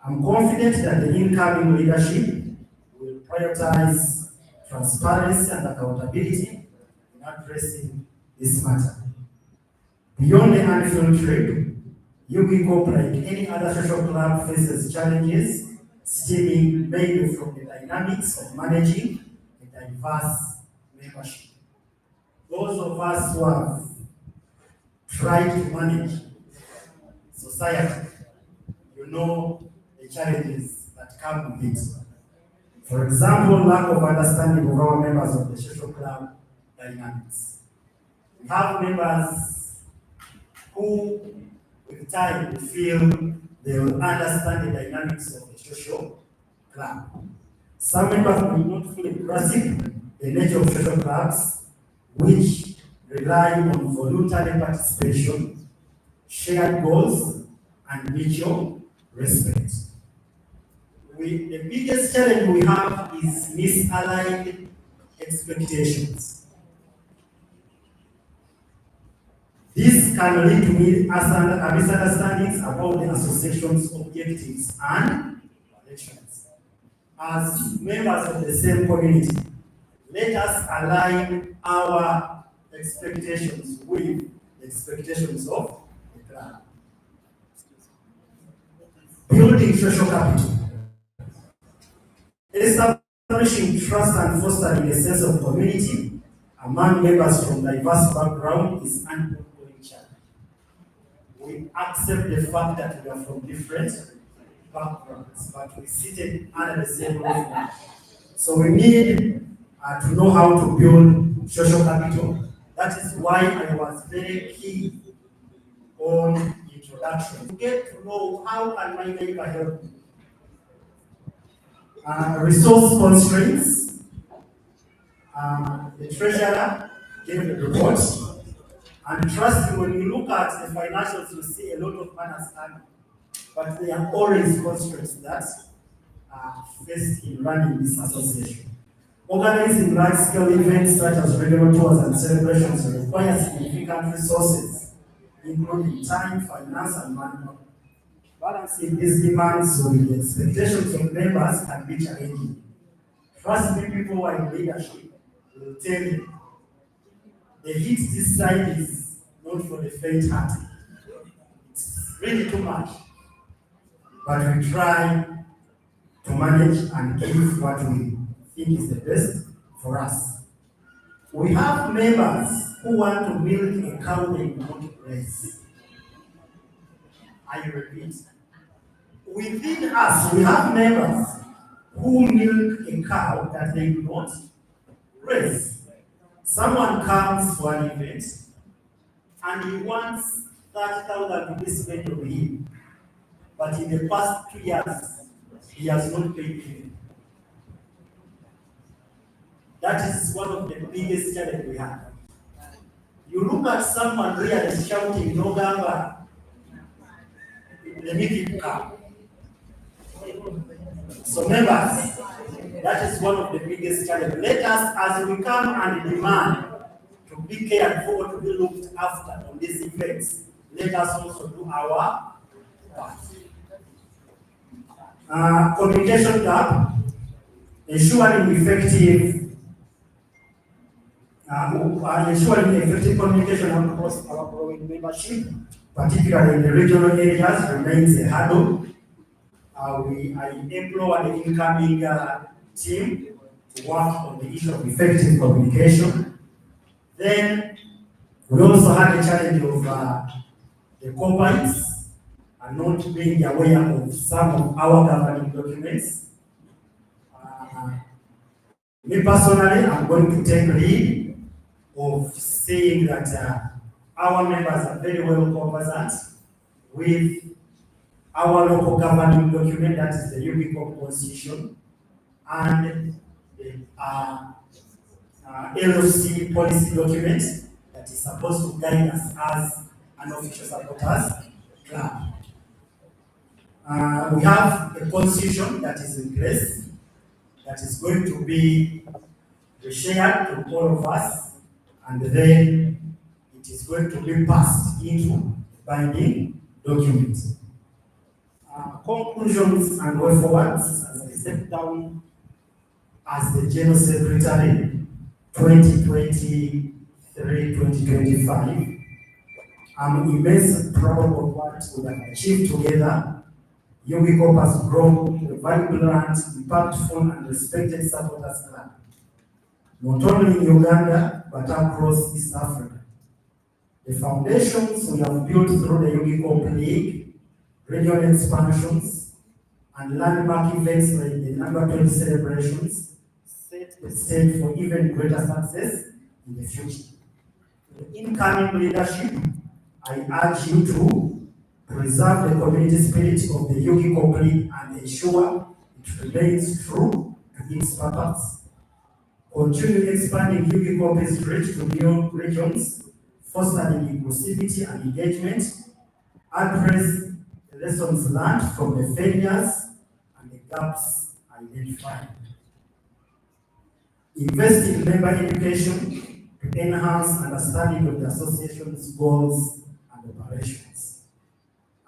I'm confident that the incoming leadership will prioritize transparency and accountability in addressing this matter. Beyond the Anfield trip, Ug-Kop, like any other social club, faces challenges stemming mainly from the dynamics of managing a diverse membership. Those of us who have tried to manage society, you know the challenges that come with it. For example, lack of understanding of our members of the social club dynamics. We have members who, with time, we feel they will understand the dynamics of the social club. Some members will not fully grasp the nature of social clubs, which rely on voluntary participation, shared goals, and mutual respect. The biggest challenge we have is misaligned expectations. This can lead to misunderstandings about the association's objectives and directions. As members of the same community, let us align our expectations with the expectations of the club. Building social capital. Establishing trust and fostering a sense of community among members from diverse backgrounds is an ongoing challenge. We accept the fact that we are from different backgrounds, but we seated under the same roof now. So we need to know how to build social capital. That is why I was very keen on introduction. To get to know how can my neighbor help me. Resource constraints. The treasurer gave the report. And trust me, when you look at the financials, you see a lot of money coming. But there are always constraints that are faced in running this association. Organizing large-scale events such as regional tours and celebrations requires significant resources, including time, finance, and manpower. Balancing these demands with the expectations of members can be challenging. Trust me, people who are in leadership will tell you, the heat this side is not for the faint-hearted. It's really too much. But we try to manage and give what we think is the best for us. We have members who want to milk a cow they do not raise. I repeat, within us, we have members who milk a cow that they do not raise. Someone comes for an event and he wants 30,000 to be spent on him, but in the past 2 years, he has not paid him. That is one of the biggest challenges we have. You look at someone really shouting, "No gamba, let me keep calm." So members, that is one of the biggest challenges. Let us, as we come and demand to be cared for, to be looked after on these events, let us also do our part. Communication gap, ensuring effective communication across our growing membership, particularly in the regional areas, remains a hurdle. I implore the incoming team to work on the issue of effective communication. Then we also had a challenge of the corporates and not being aware of some of our governing documents. Me personally, I'm going to take lead of saying that our members are very well conversant with our local governing document, that is the Ug-Kop Constitution, and the LOC policy document that is supposed to guide us as an official supporters club. We have a constitution that is in place that is going to be shared to all of us, and then it is going to be passed into binding documents. Conclusions and way forwards as I step down as the General Secretary 2023-2025. I'm immensely proud of what we have achieved together. Ug-Kop has grown a vibrant, impactful, and respected supporters club, not only in Uganda but across East Africa. The foundations we have built through the Ug-Kop League, regional expansions, and landmark events like the number 20 celebrations set the stage for even greater success in the future. The incoming leadership, I urge you to preserve the community spirit of the Ug-Kop League and ensure it remains true to its purpose. Continue expanding Ug-Kop's reach to new regions, fostering inclusivity and engagement, address the lessons learned from the failures and the gaps identified. Invest in member education to enhance understanding of the association's goals and operations.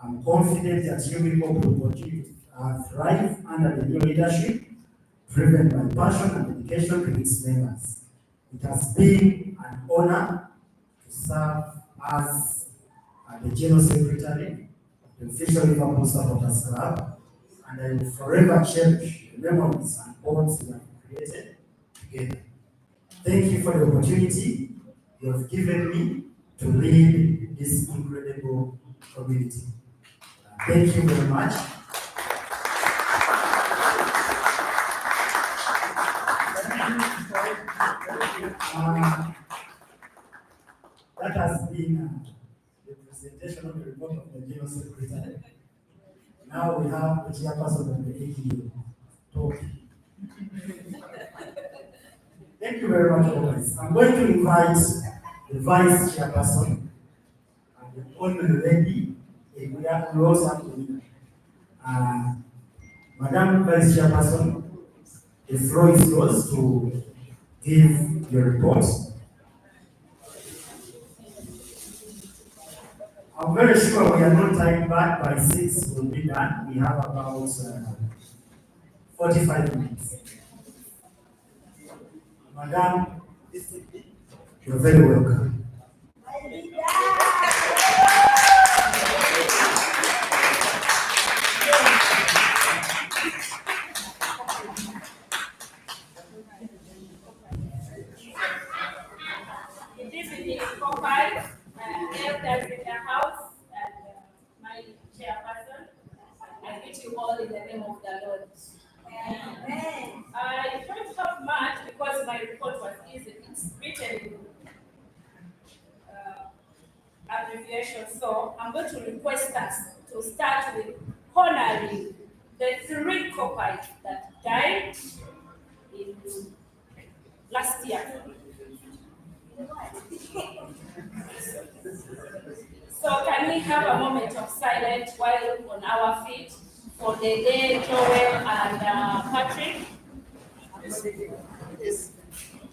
I'm confident that Ug-Kop will continue to thrive under the new leadership, driven by passion and dedication to its members. It has been an honor to serve as the General Secretary of the official Liverpool Supporters Club, and I will forever cherish the memories and bonds we have created together. Thank you for the opportunity you have given me to lead this incredible community. Thank you very much. That has been the presentation of the report of the General Secretary. Now we have the chairperson of the AGU talking. Thank you very much, guys. I'm going to invite the vice chairperson already, we also have to Madam Vice Chairperson, the floor is yours to give your report. I'm very sure we are not tying back by 6 will be done. We have about 45 minutes. Madam, you're very welcome. This is Ug-Kop, elders in the house, and my chairperson. I greet you all in the name of the Lord. I don't have much because my report was easy. It's written in abbreviation, so I'm going to request us to start with honoring the 3 Ug-Kopites that died in last year. So can we have a moment of silence while on our feet for Dede, Joel, and Patrick?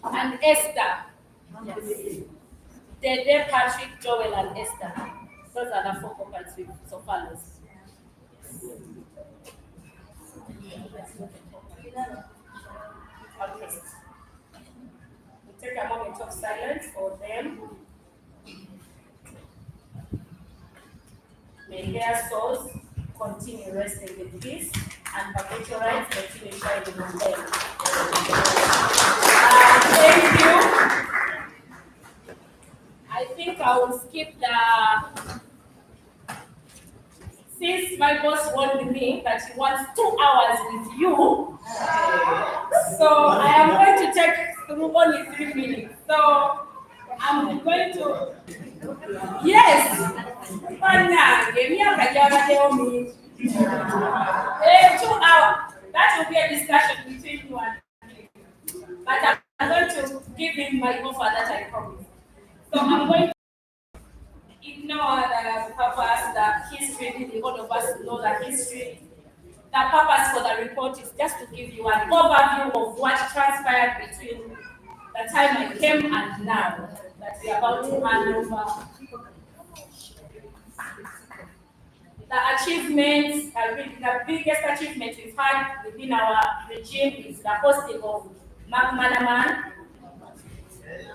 And Esther. Dede, Patrick, Joel, and Esther. Those are the 4 Ug-Kopites with Sofanos. Okay. We take a moment of silence for them. May their souls continue resting in peace and perpetual rights continue shining on them. Thank you. I think I will skip since my boss warned me that he wants 2 hours with you. So I am going to take through only 3 minutes. So I'm going to, yes, give me a 2 hours. That will be a discussion between you and me. But I'm going to give him my offer that I promised. So I'm going to ignore the purpose, the history, all of us know the history. The purpose for the report is just to give you an overview of what transpired between the time I came and now that we are about to hand over. The achievements, the biggest achievement we've had within our regime is the hosting of McManaman.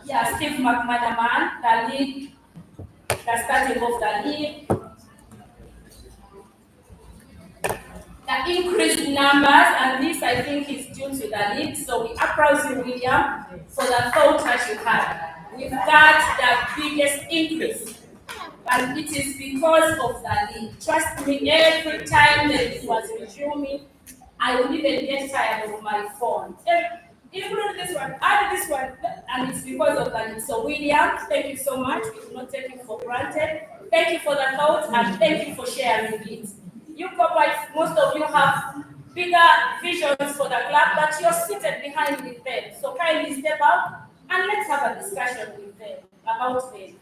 Yeah, Steve McManaman, the league, the starting of the league. The increased numbers, and this I think is due to the league. So we applaud you, William, for the thought that you had. We've got the biggest increase. And it is because of the league. Trust me, every time the league was resuming, I would even get tired of my phone. Include this one, add this one, and it's because of the league. So William, thank you so much. We do not take it for granted. Thank you for the thought, and thank you for sharing it. You Ug-Kopites, most of you have bigger visions for the club, but you're seated behind with them. So kindly step out and let's have a discussion with them about them.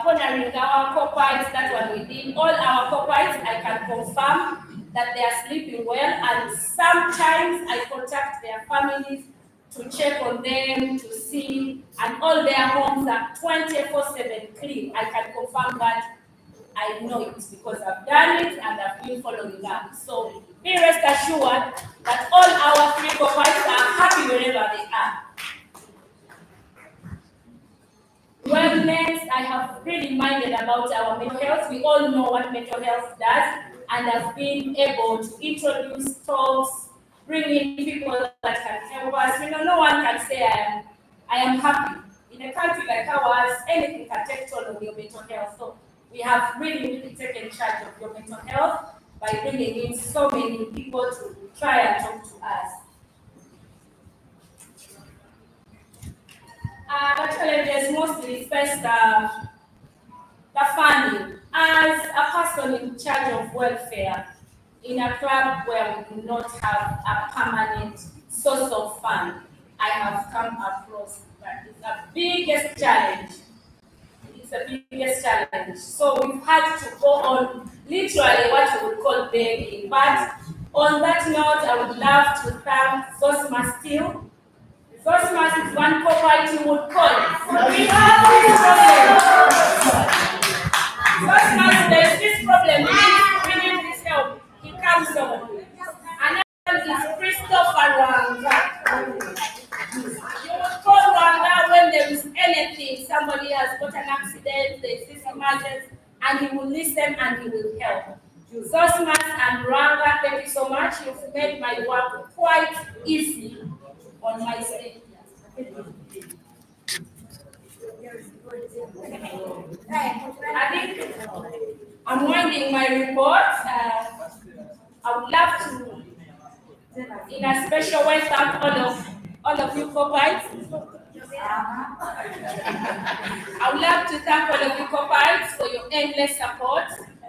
Honoring our Ug-Kopites, that's what we did. All our Ug-Kopites, I can confirm that they are sleeping well, and sometimes I contact their families to check on them, to see, and all their homes are 24/7 clean. I can confirm that. I know it because I've done it and I've been following up. So be rest assured that all our 3 Ug-Kopites are happy wherever they are. Wellness, I have really minded about our mental health. We all know what mental health does, and I've been able to introduce talks, bring in people that can help us. You know, no one can say I am happy. In a country like ours, anything can take toll on your mental health. So we have really taken charge of your mental health by bringing in so many people to try and talk to us. The challenges mostly first the funding. As a person in charge of welfare in a club where we do not have a permanent source of fun I have come across. But it's the biggest challenge. It's the biggest challenge. So we've had to go on literally what we would call begging. But on that note, I would love to thank Zosma Steel. Zosma is one corporate you would call. We have this problem. Zosma, there's this problem. We need this help. He comes on. Another is Christopher Ranga. You would call Ranga when there is anything. Somebody has got an accident, there is this emergency, and he will listen and he will help. Zosmas and Ranga, thank you so much. You've made my work quite easy on my stage. I think I'm winding my report. I would love to, in a special way, thank all of you corporates. I would love to thank all of you corporates for your endless support.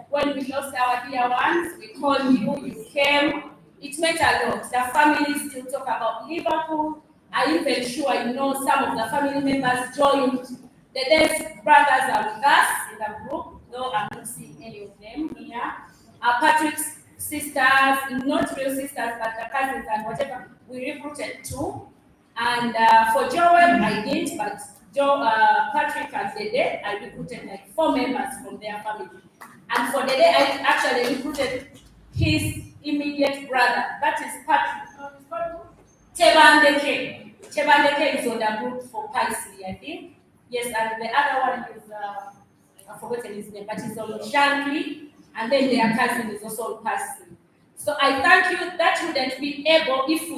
When we lost our dear ones, we called you, you came. It meant a lot. The families still talk about Liverpool. I'm even sure you know some of the family members joined. The Dead brothers are with us in the group, though I'm not seeing any of them here. Patrick's sisters, not real sisters, but the cousins and whatever, we recruited two. And for Joel, I didn't, but Patrick and Dede, I recruited like 4 members from their family. And for Dede, I actually recruited his immediate brother. That is Patrick. Chebandeke. Chebandeke is on the group for Paisli, I think. Yes, and the other one is, I've forgotten his name, but he's on Shankly, and then their cousin is also on Paisli. So I thank you. That wouldn't be able if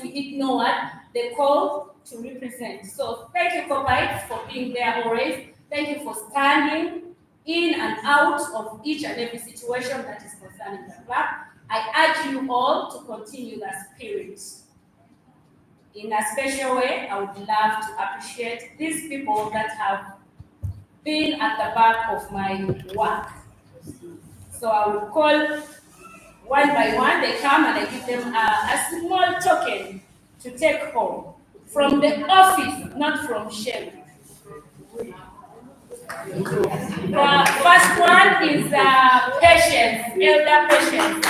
we ignored the call to represent. So thank you, Kopite, for being there always. Thank you for standing in and out of each and every situation that is concerning the club. I urge you all to continue that spirit. In a special way, I would love to appreciate these people that have been at the back of my work. So I will call one by one, they come and I give them a small token to take home from the office, not from Shell. The first one is Patience, Elder Patience.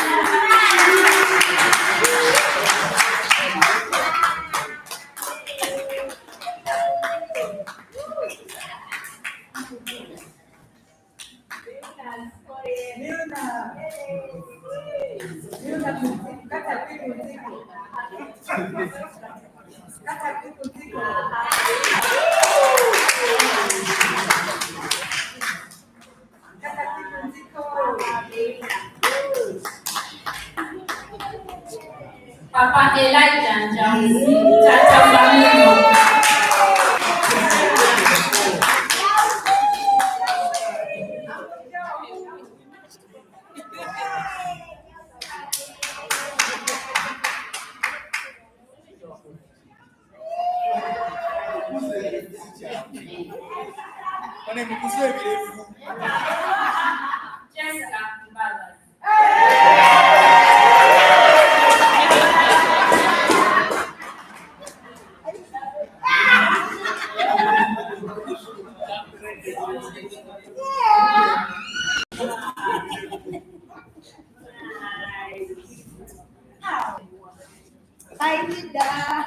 Papa Elijah Njauzi, Tata Family.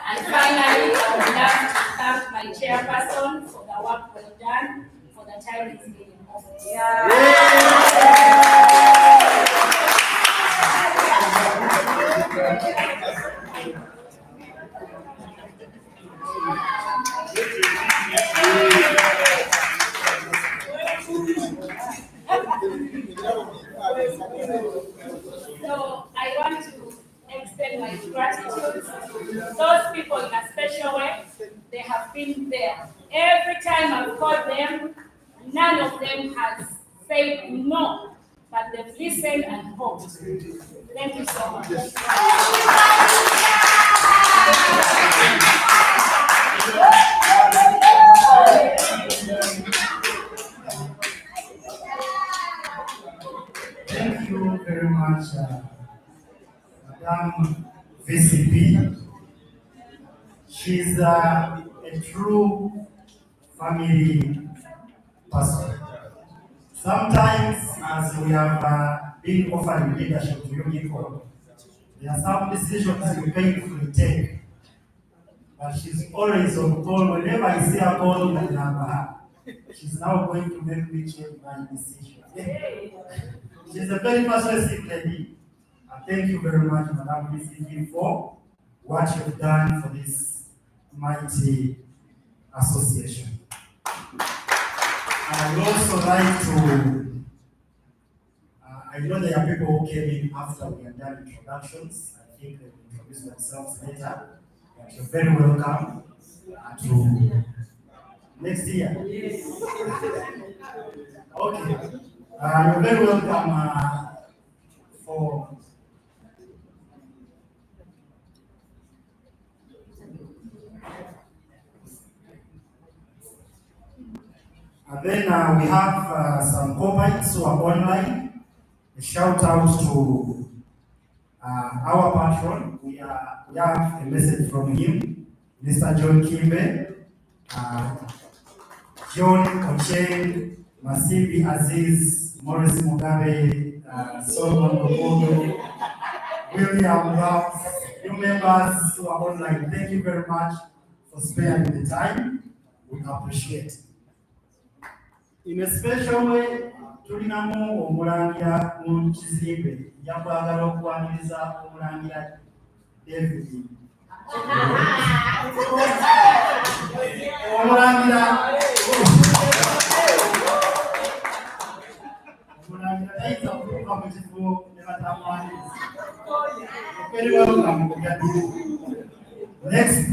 And finally, I would like to thank my chairperson for the work well done, for the time he's been in office. So I want to extend my gratitude to those people in a special way. They have been there. Every time I've called them, none of them has said no, but they've listened and hoped. Thank you so much. Thank you very much, Madam VCP. She's a true family person. Sometimes, as we have been offering leadership to you people, there are some decisions you painfully take, but she's always on call. Whenever I see her call, I remember her. She's now going to make me change my decision. She's a very persuasive lady. Thank you very much, Madam BCG, for what you've done for this mighty association. I would also like to, I know there are people who came in after we have done introductions. I think they will introduce themselves later. But you're very welcome to next year. Okay. You're very welcome for and then we have some co-pilots who are online. A shout out to our patron. We have a message from him, Mr. John Kimbe, John Ocheng, Masibi Aziz, Morris Mugabe, Solomon Okodo, William Ralph, new members who are online. Thank you very much for sparing the time. We appreciate it. In a special way, tulinamu omulangira mu kizimbe yakwagala okwaniriza omulangira David. Omulangira tayinza kutuuka mu kifo ne batamwaniriza. Very welcome. Next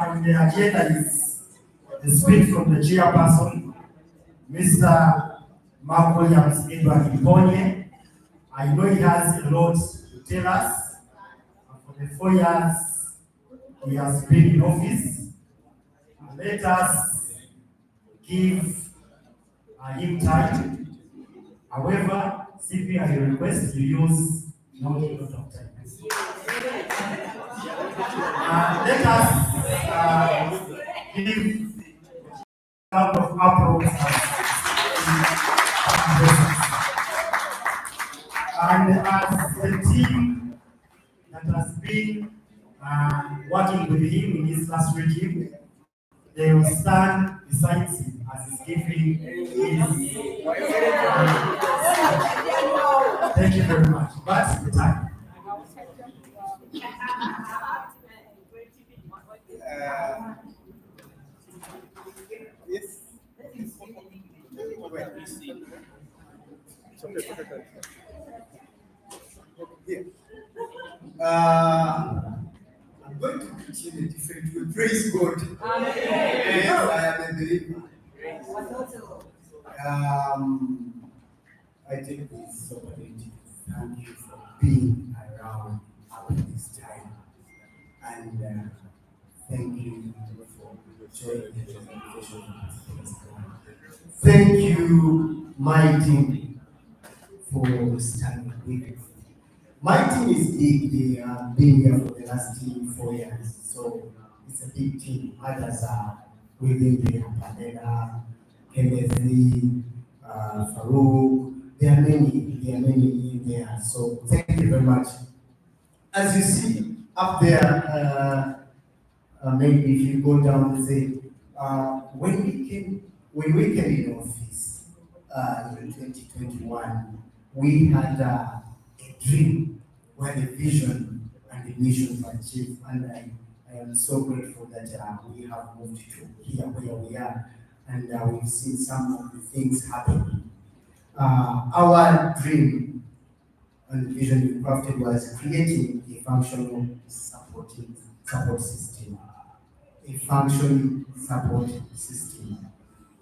on the agenda is the speech from the chairperson, Mr. Mark Williams Edward Iponye. I know he has a lot to tell us. For the 4 years he has been in office, let us give him time. However, CP, I request you use not a lot of time. Let us give a couple of applause. And as the team that has been working with him in his last regime, they will stand beside him as he's giving his. Thank you very much. That's the time. Yes. I'm going to preach in a different way. Praise God. Amen. Yes, I am a believer. I take this opportunity to thank you for being around at this time. And thank you for joining the presentation. Thank you, my team, for standing with us. My team is big. They have been here for the last 4 years, so it's a big team. Others are within there, Panela, Kenneth Lee, Farouk. There are many in there. So thank you very much. As you see up there, maybe if you go down and say, when we came in office in 2021, we had a dream where the vision and the mission were achieved, and I am so grateful that we have moved to here where we are, and we've seen some of the things happening. Our dream and the vision we crafted was creating a functional support system. A functioning support system.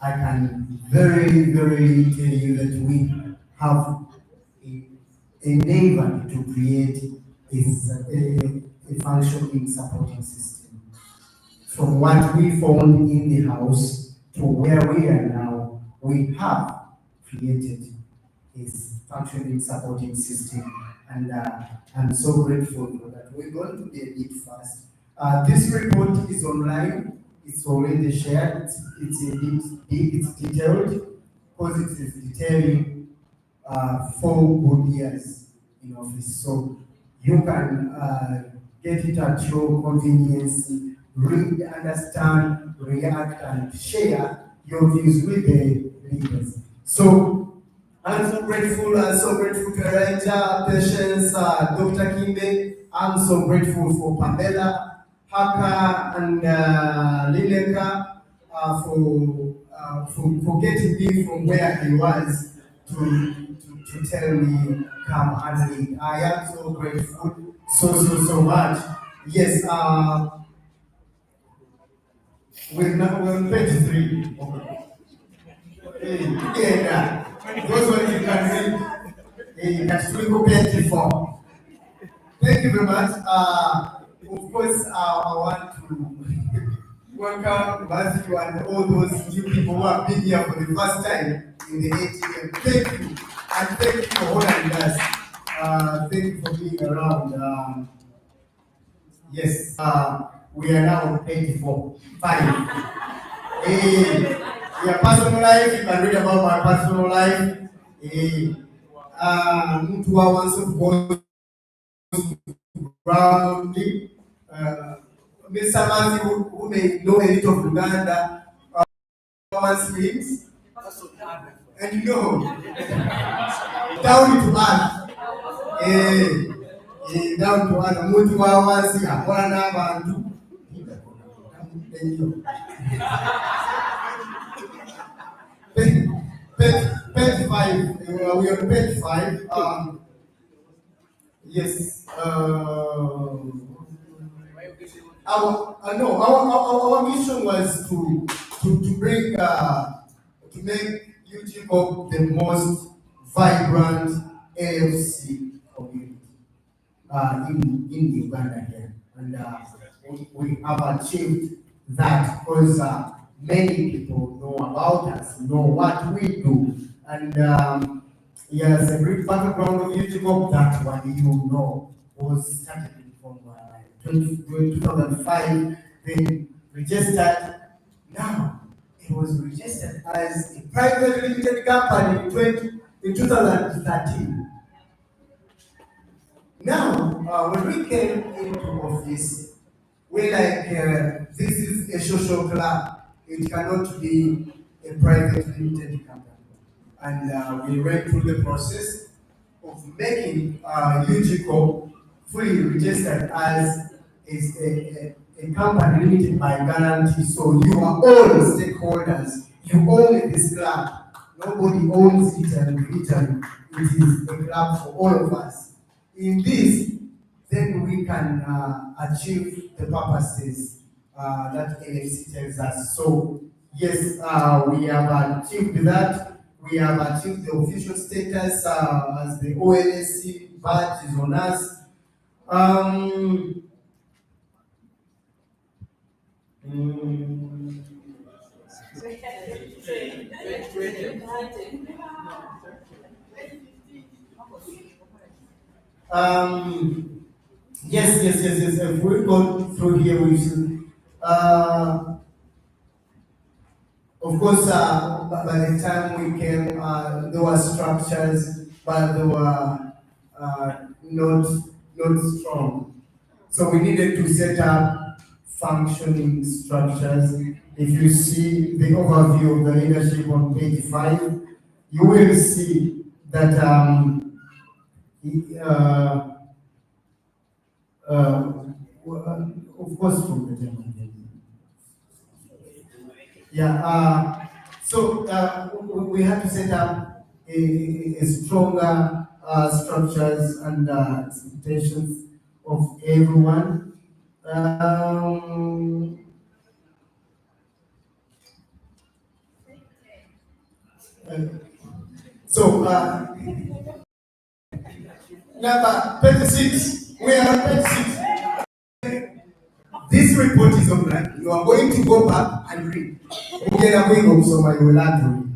I can very, very tell you that we have endeavored to create a functioning supporting system. From what we found in the house to where we are now, we have created a functioning supporting system, and I'm so grateful for that. We're going to be a bit fast, This report is online. It's already shared. It's a bit big. It's detailed because it is detailing 4 good years in office. So you can get it at your convenience, read, understand, react, and share your views with the leaders. So I'm so grateful to Elijah, Patience, Dr. Kimbe. I'm so grateful for Pamela, Haka, and Lineka for getting me from where I was to tell me come and lead. I am so grateful, so much. Yes, we're on page 3. Yeah, those ones you can read. You can still go page 4. Thank you very much. Of course, I want to welcome Matthew and all those new people who have been here for the first time in the ATM. Thank you, and thank you for honoring us. Thank you for being around. Yes, we are now on page 4. 5. Yeah, personal life, you can read about my personal life. Mtu wa once of course around me. Mr. Matthew, who may know a little of Uganda, once means, and you know, down to earth. Down to earth. Mtu wa once, akora n'abantu. Page 5. We are on page 5. Yes. Our mission was to bring to make Ug-Kop the most vibrant AFC community in Uganda here, and we have achieved that because many people know about us, know what we do, and yes, a brief background of Ug-Kop, that one you know was started from 2005, then registered. Now it was registered as a private limited company in 2013. Now, when we came into office, we like this is a social club. It cannot be a private limited company, and we went through the process of making Ug-Kop fully registered as is a company limited by guarantee. So you are all stakeholders. You own this club. Nobody owns it and return. It is a club for all of us. In this, then we can achieve the purposes that NFC tells us. So yes, we have achieved that. We have achieved the official status as the OLSC badge is on us. Yes. If we go through here, we should. Of course, by the time we came, there were structures, but they were not strong. So we needed to set up functioning structures. If you see the overview of the leadership on page 5, you will see that of course from the German. Yeah. So we have to set up a stronger structures and expectations of everyone. So number 36. We are on 36. This report is online. You are going to go back and read. Okay, I'm going home, so you will have to read.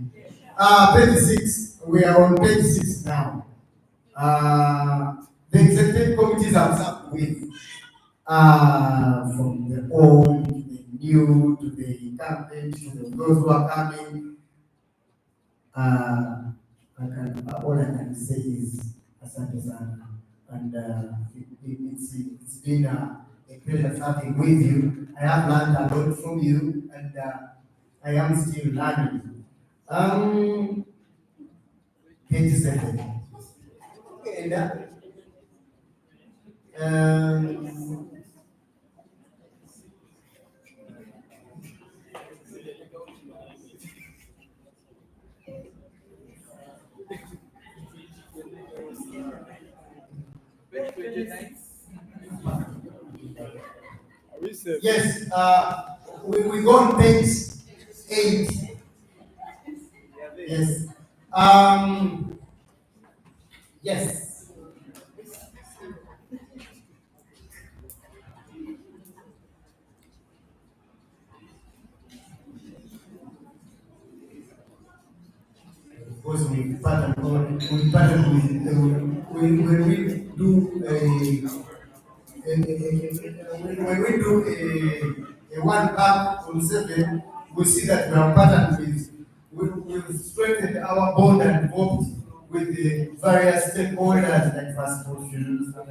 Page 6. We are on page 6 now. The executive committees have served with from the old to the new to the incumbent to those who are coming. All I can say is asante sana, and it's been a pleasure serving with you. I have learned a lot from you, and I am still learning. Page 7. Okay, and yes, we go on page 8. Yes. Yes. Of course, when we do when we do a one back on 7, we see that we are partnered we've strengthened our bond and worked with the various stakeholders like transport fuels, that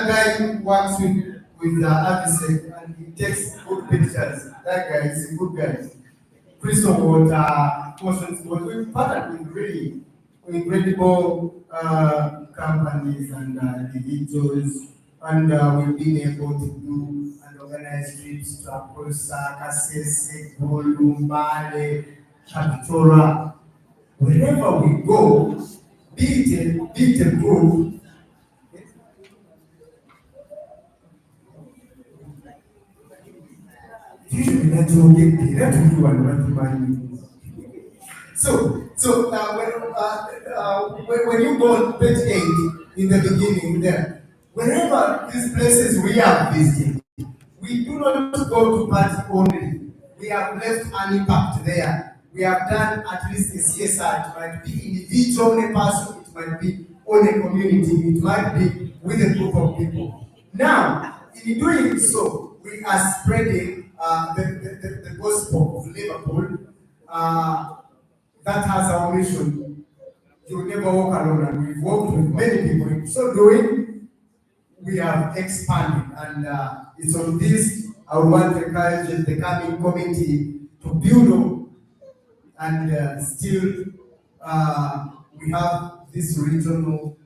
guy works with the architect and he takes good pictures. That guy is a good guy. Crystal Water, Ocean Sport, we partnered with really incredible companies and individuals, and we've been able to do and organize trips to Akosa, Kasese, Gulu, Mbale, Kapitora. Wherever we go, beat a group. Usually that's okay, that's you and what money. So when you go on page 8 in the beginning there, wherever these places we have visited, we do not go to party only. We have left an impact there. We have done at least a CSR. It might be individual, a person, it might be on a community, it might be with a group of people. Now, in doing so, we are spreading the gospel of Liverpool. That has our mission. You never walk alone, and we've worked with many people. In so doing, we have expanded, and it's on this I want to encourage the coming committee to build on, and still we have this regional.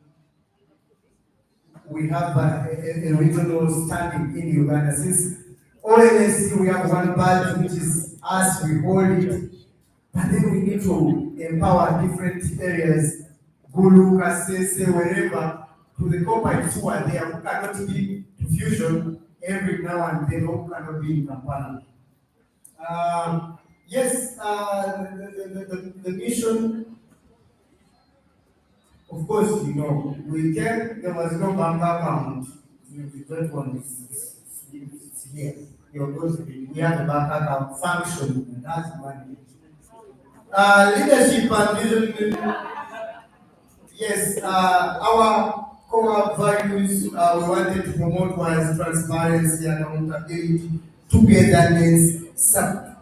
We have a regional standing in Uganda. Since ONSC, we have one badge, which is us, we hold it. But then we need to empower different areas, Gulu, Kasese, wherever, to the companies who are there, who cannot be to Fusion every now and then, who cannot be in Kampala. Yes, the mission, of course, you know, we came, there was no bank account. That one is here. We have a bank account function, and that's money. Leadership and vision. Yes, our core values we wanted to promote was transparency, accountability, togetherness,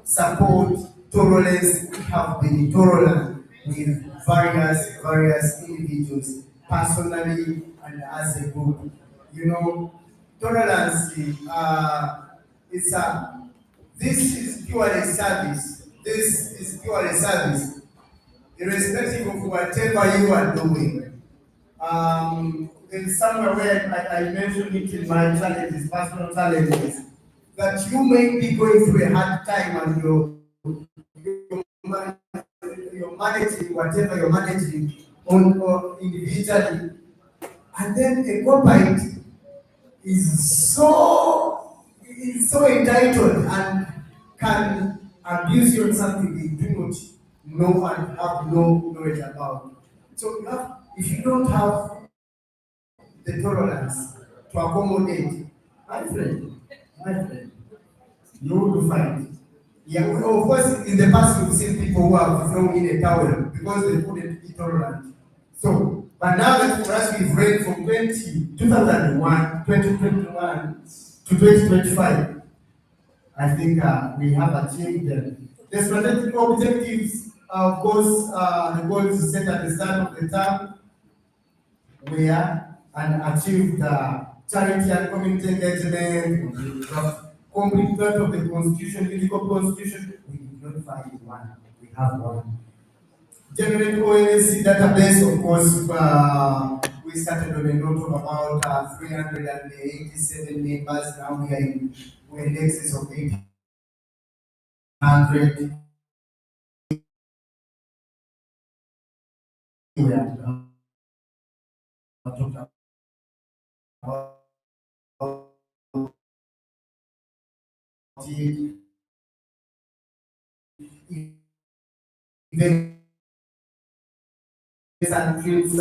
support, tolerance. We have been tolerant with various individuals, personally and as a group. You know, tolerance is this is purely service. This is purely service, irrespective of whatever you are doing. There's somewhere where I mentioned it in my challenges, personal challenges, that you may be going through a hard time and you're managing whatever you're managing on or individually, and then a corporate is so entitled and can abuse you on something they do not know and have no knowledge about. So if you don't have the tolerance to accommodate, my friend, you will find. Yeah, of course, in the past we've seen people who have thrown in a towel because they couldn't be tolerant. So, But now that for us we've read from 2001, 2021 to 2025, I think we have achieved them. The strategic objectives, of course, the goals set at the start of the term were and achieved charity and community engagement, complete part of the constitution, political constitution. We did not find one. We have one. Generate ONC database, of course, we started on a note of about 387 members. Now we're in excess of 800. We are talking about even and trips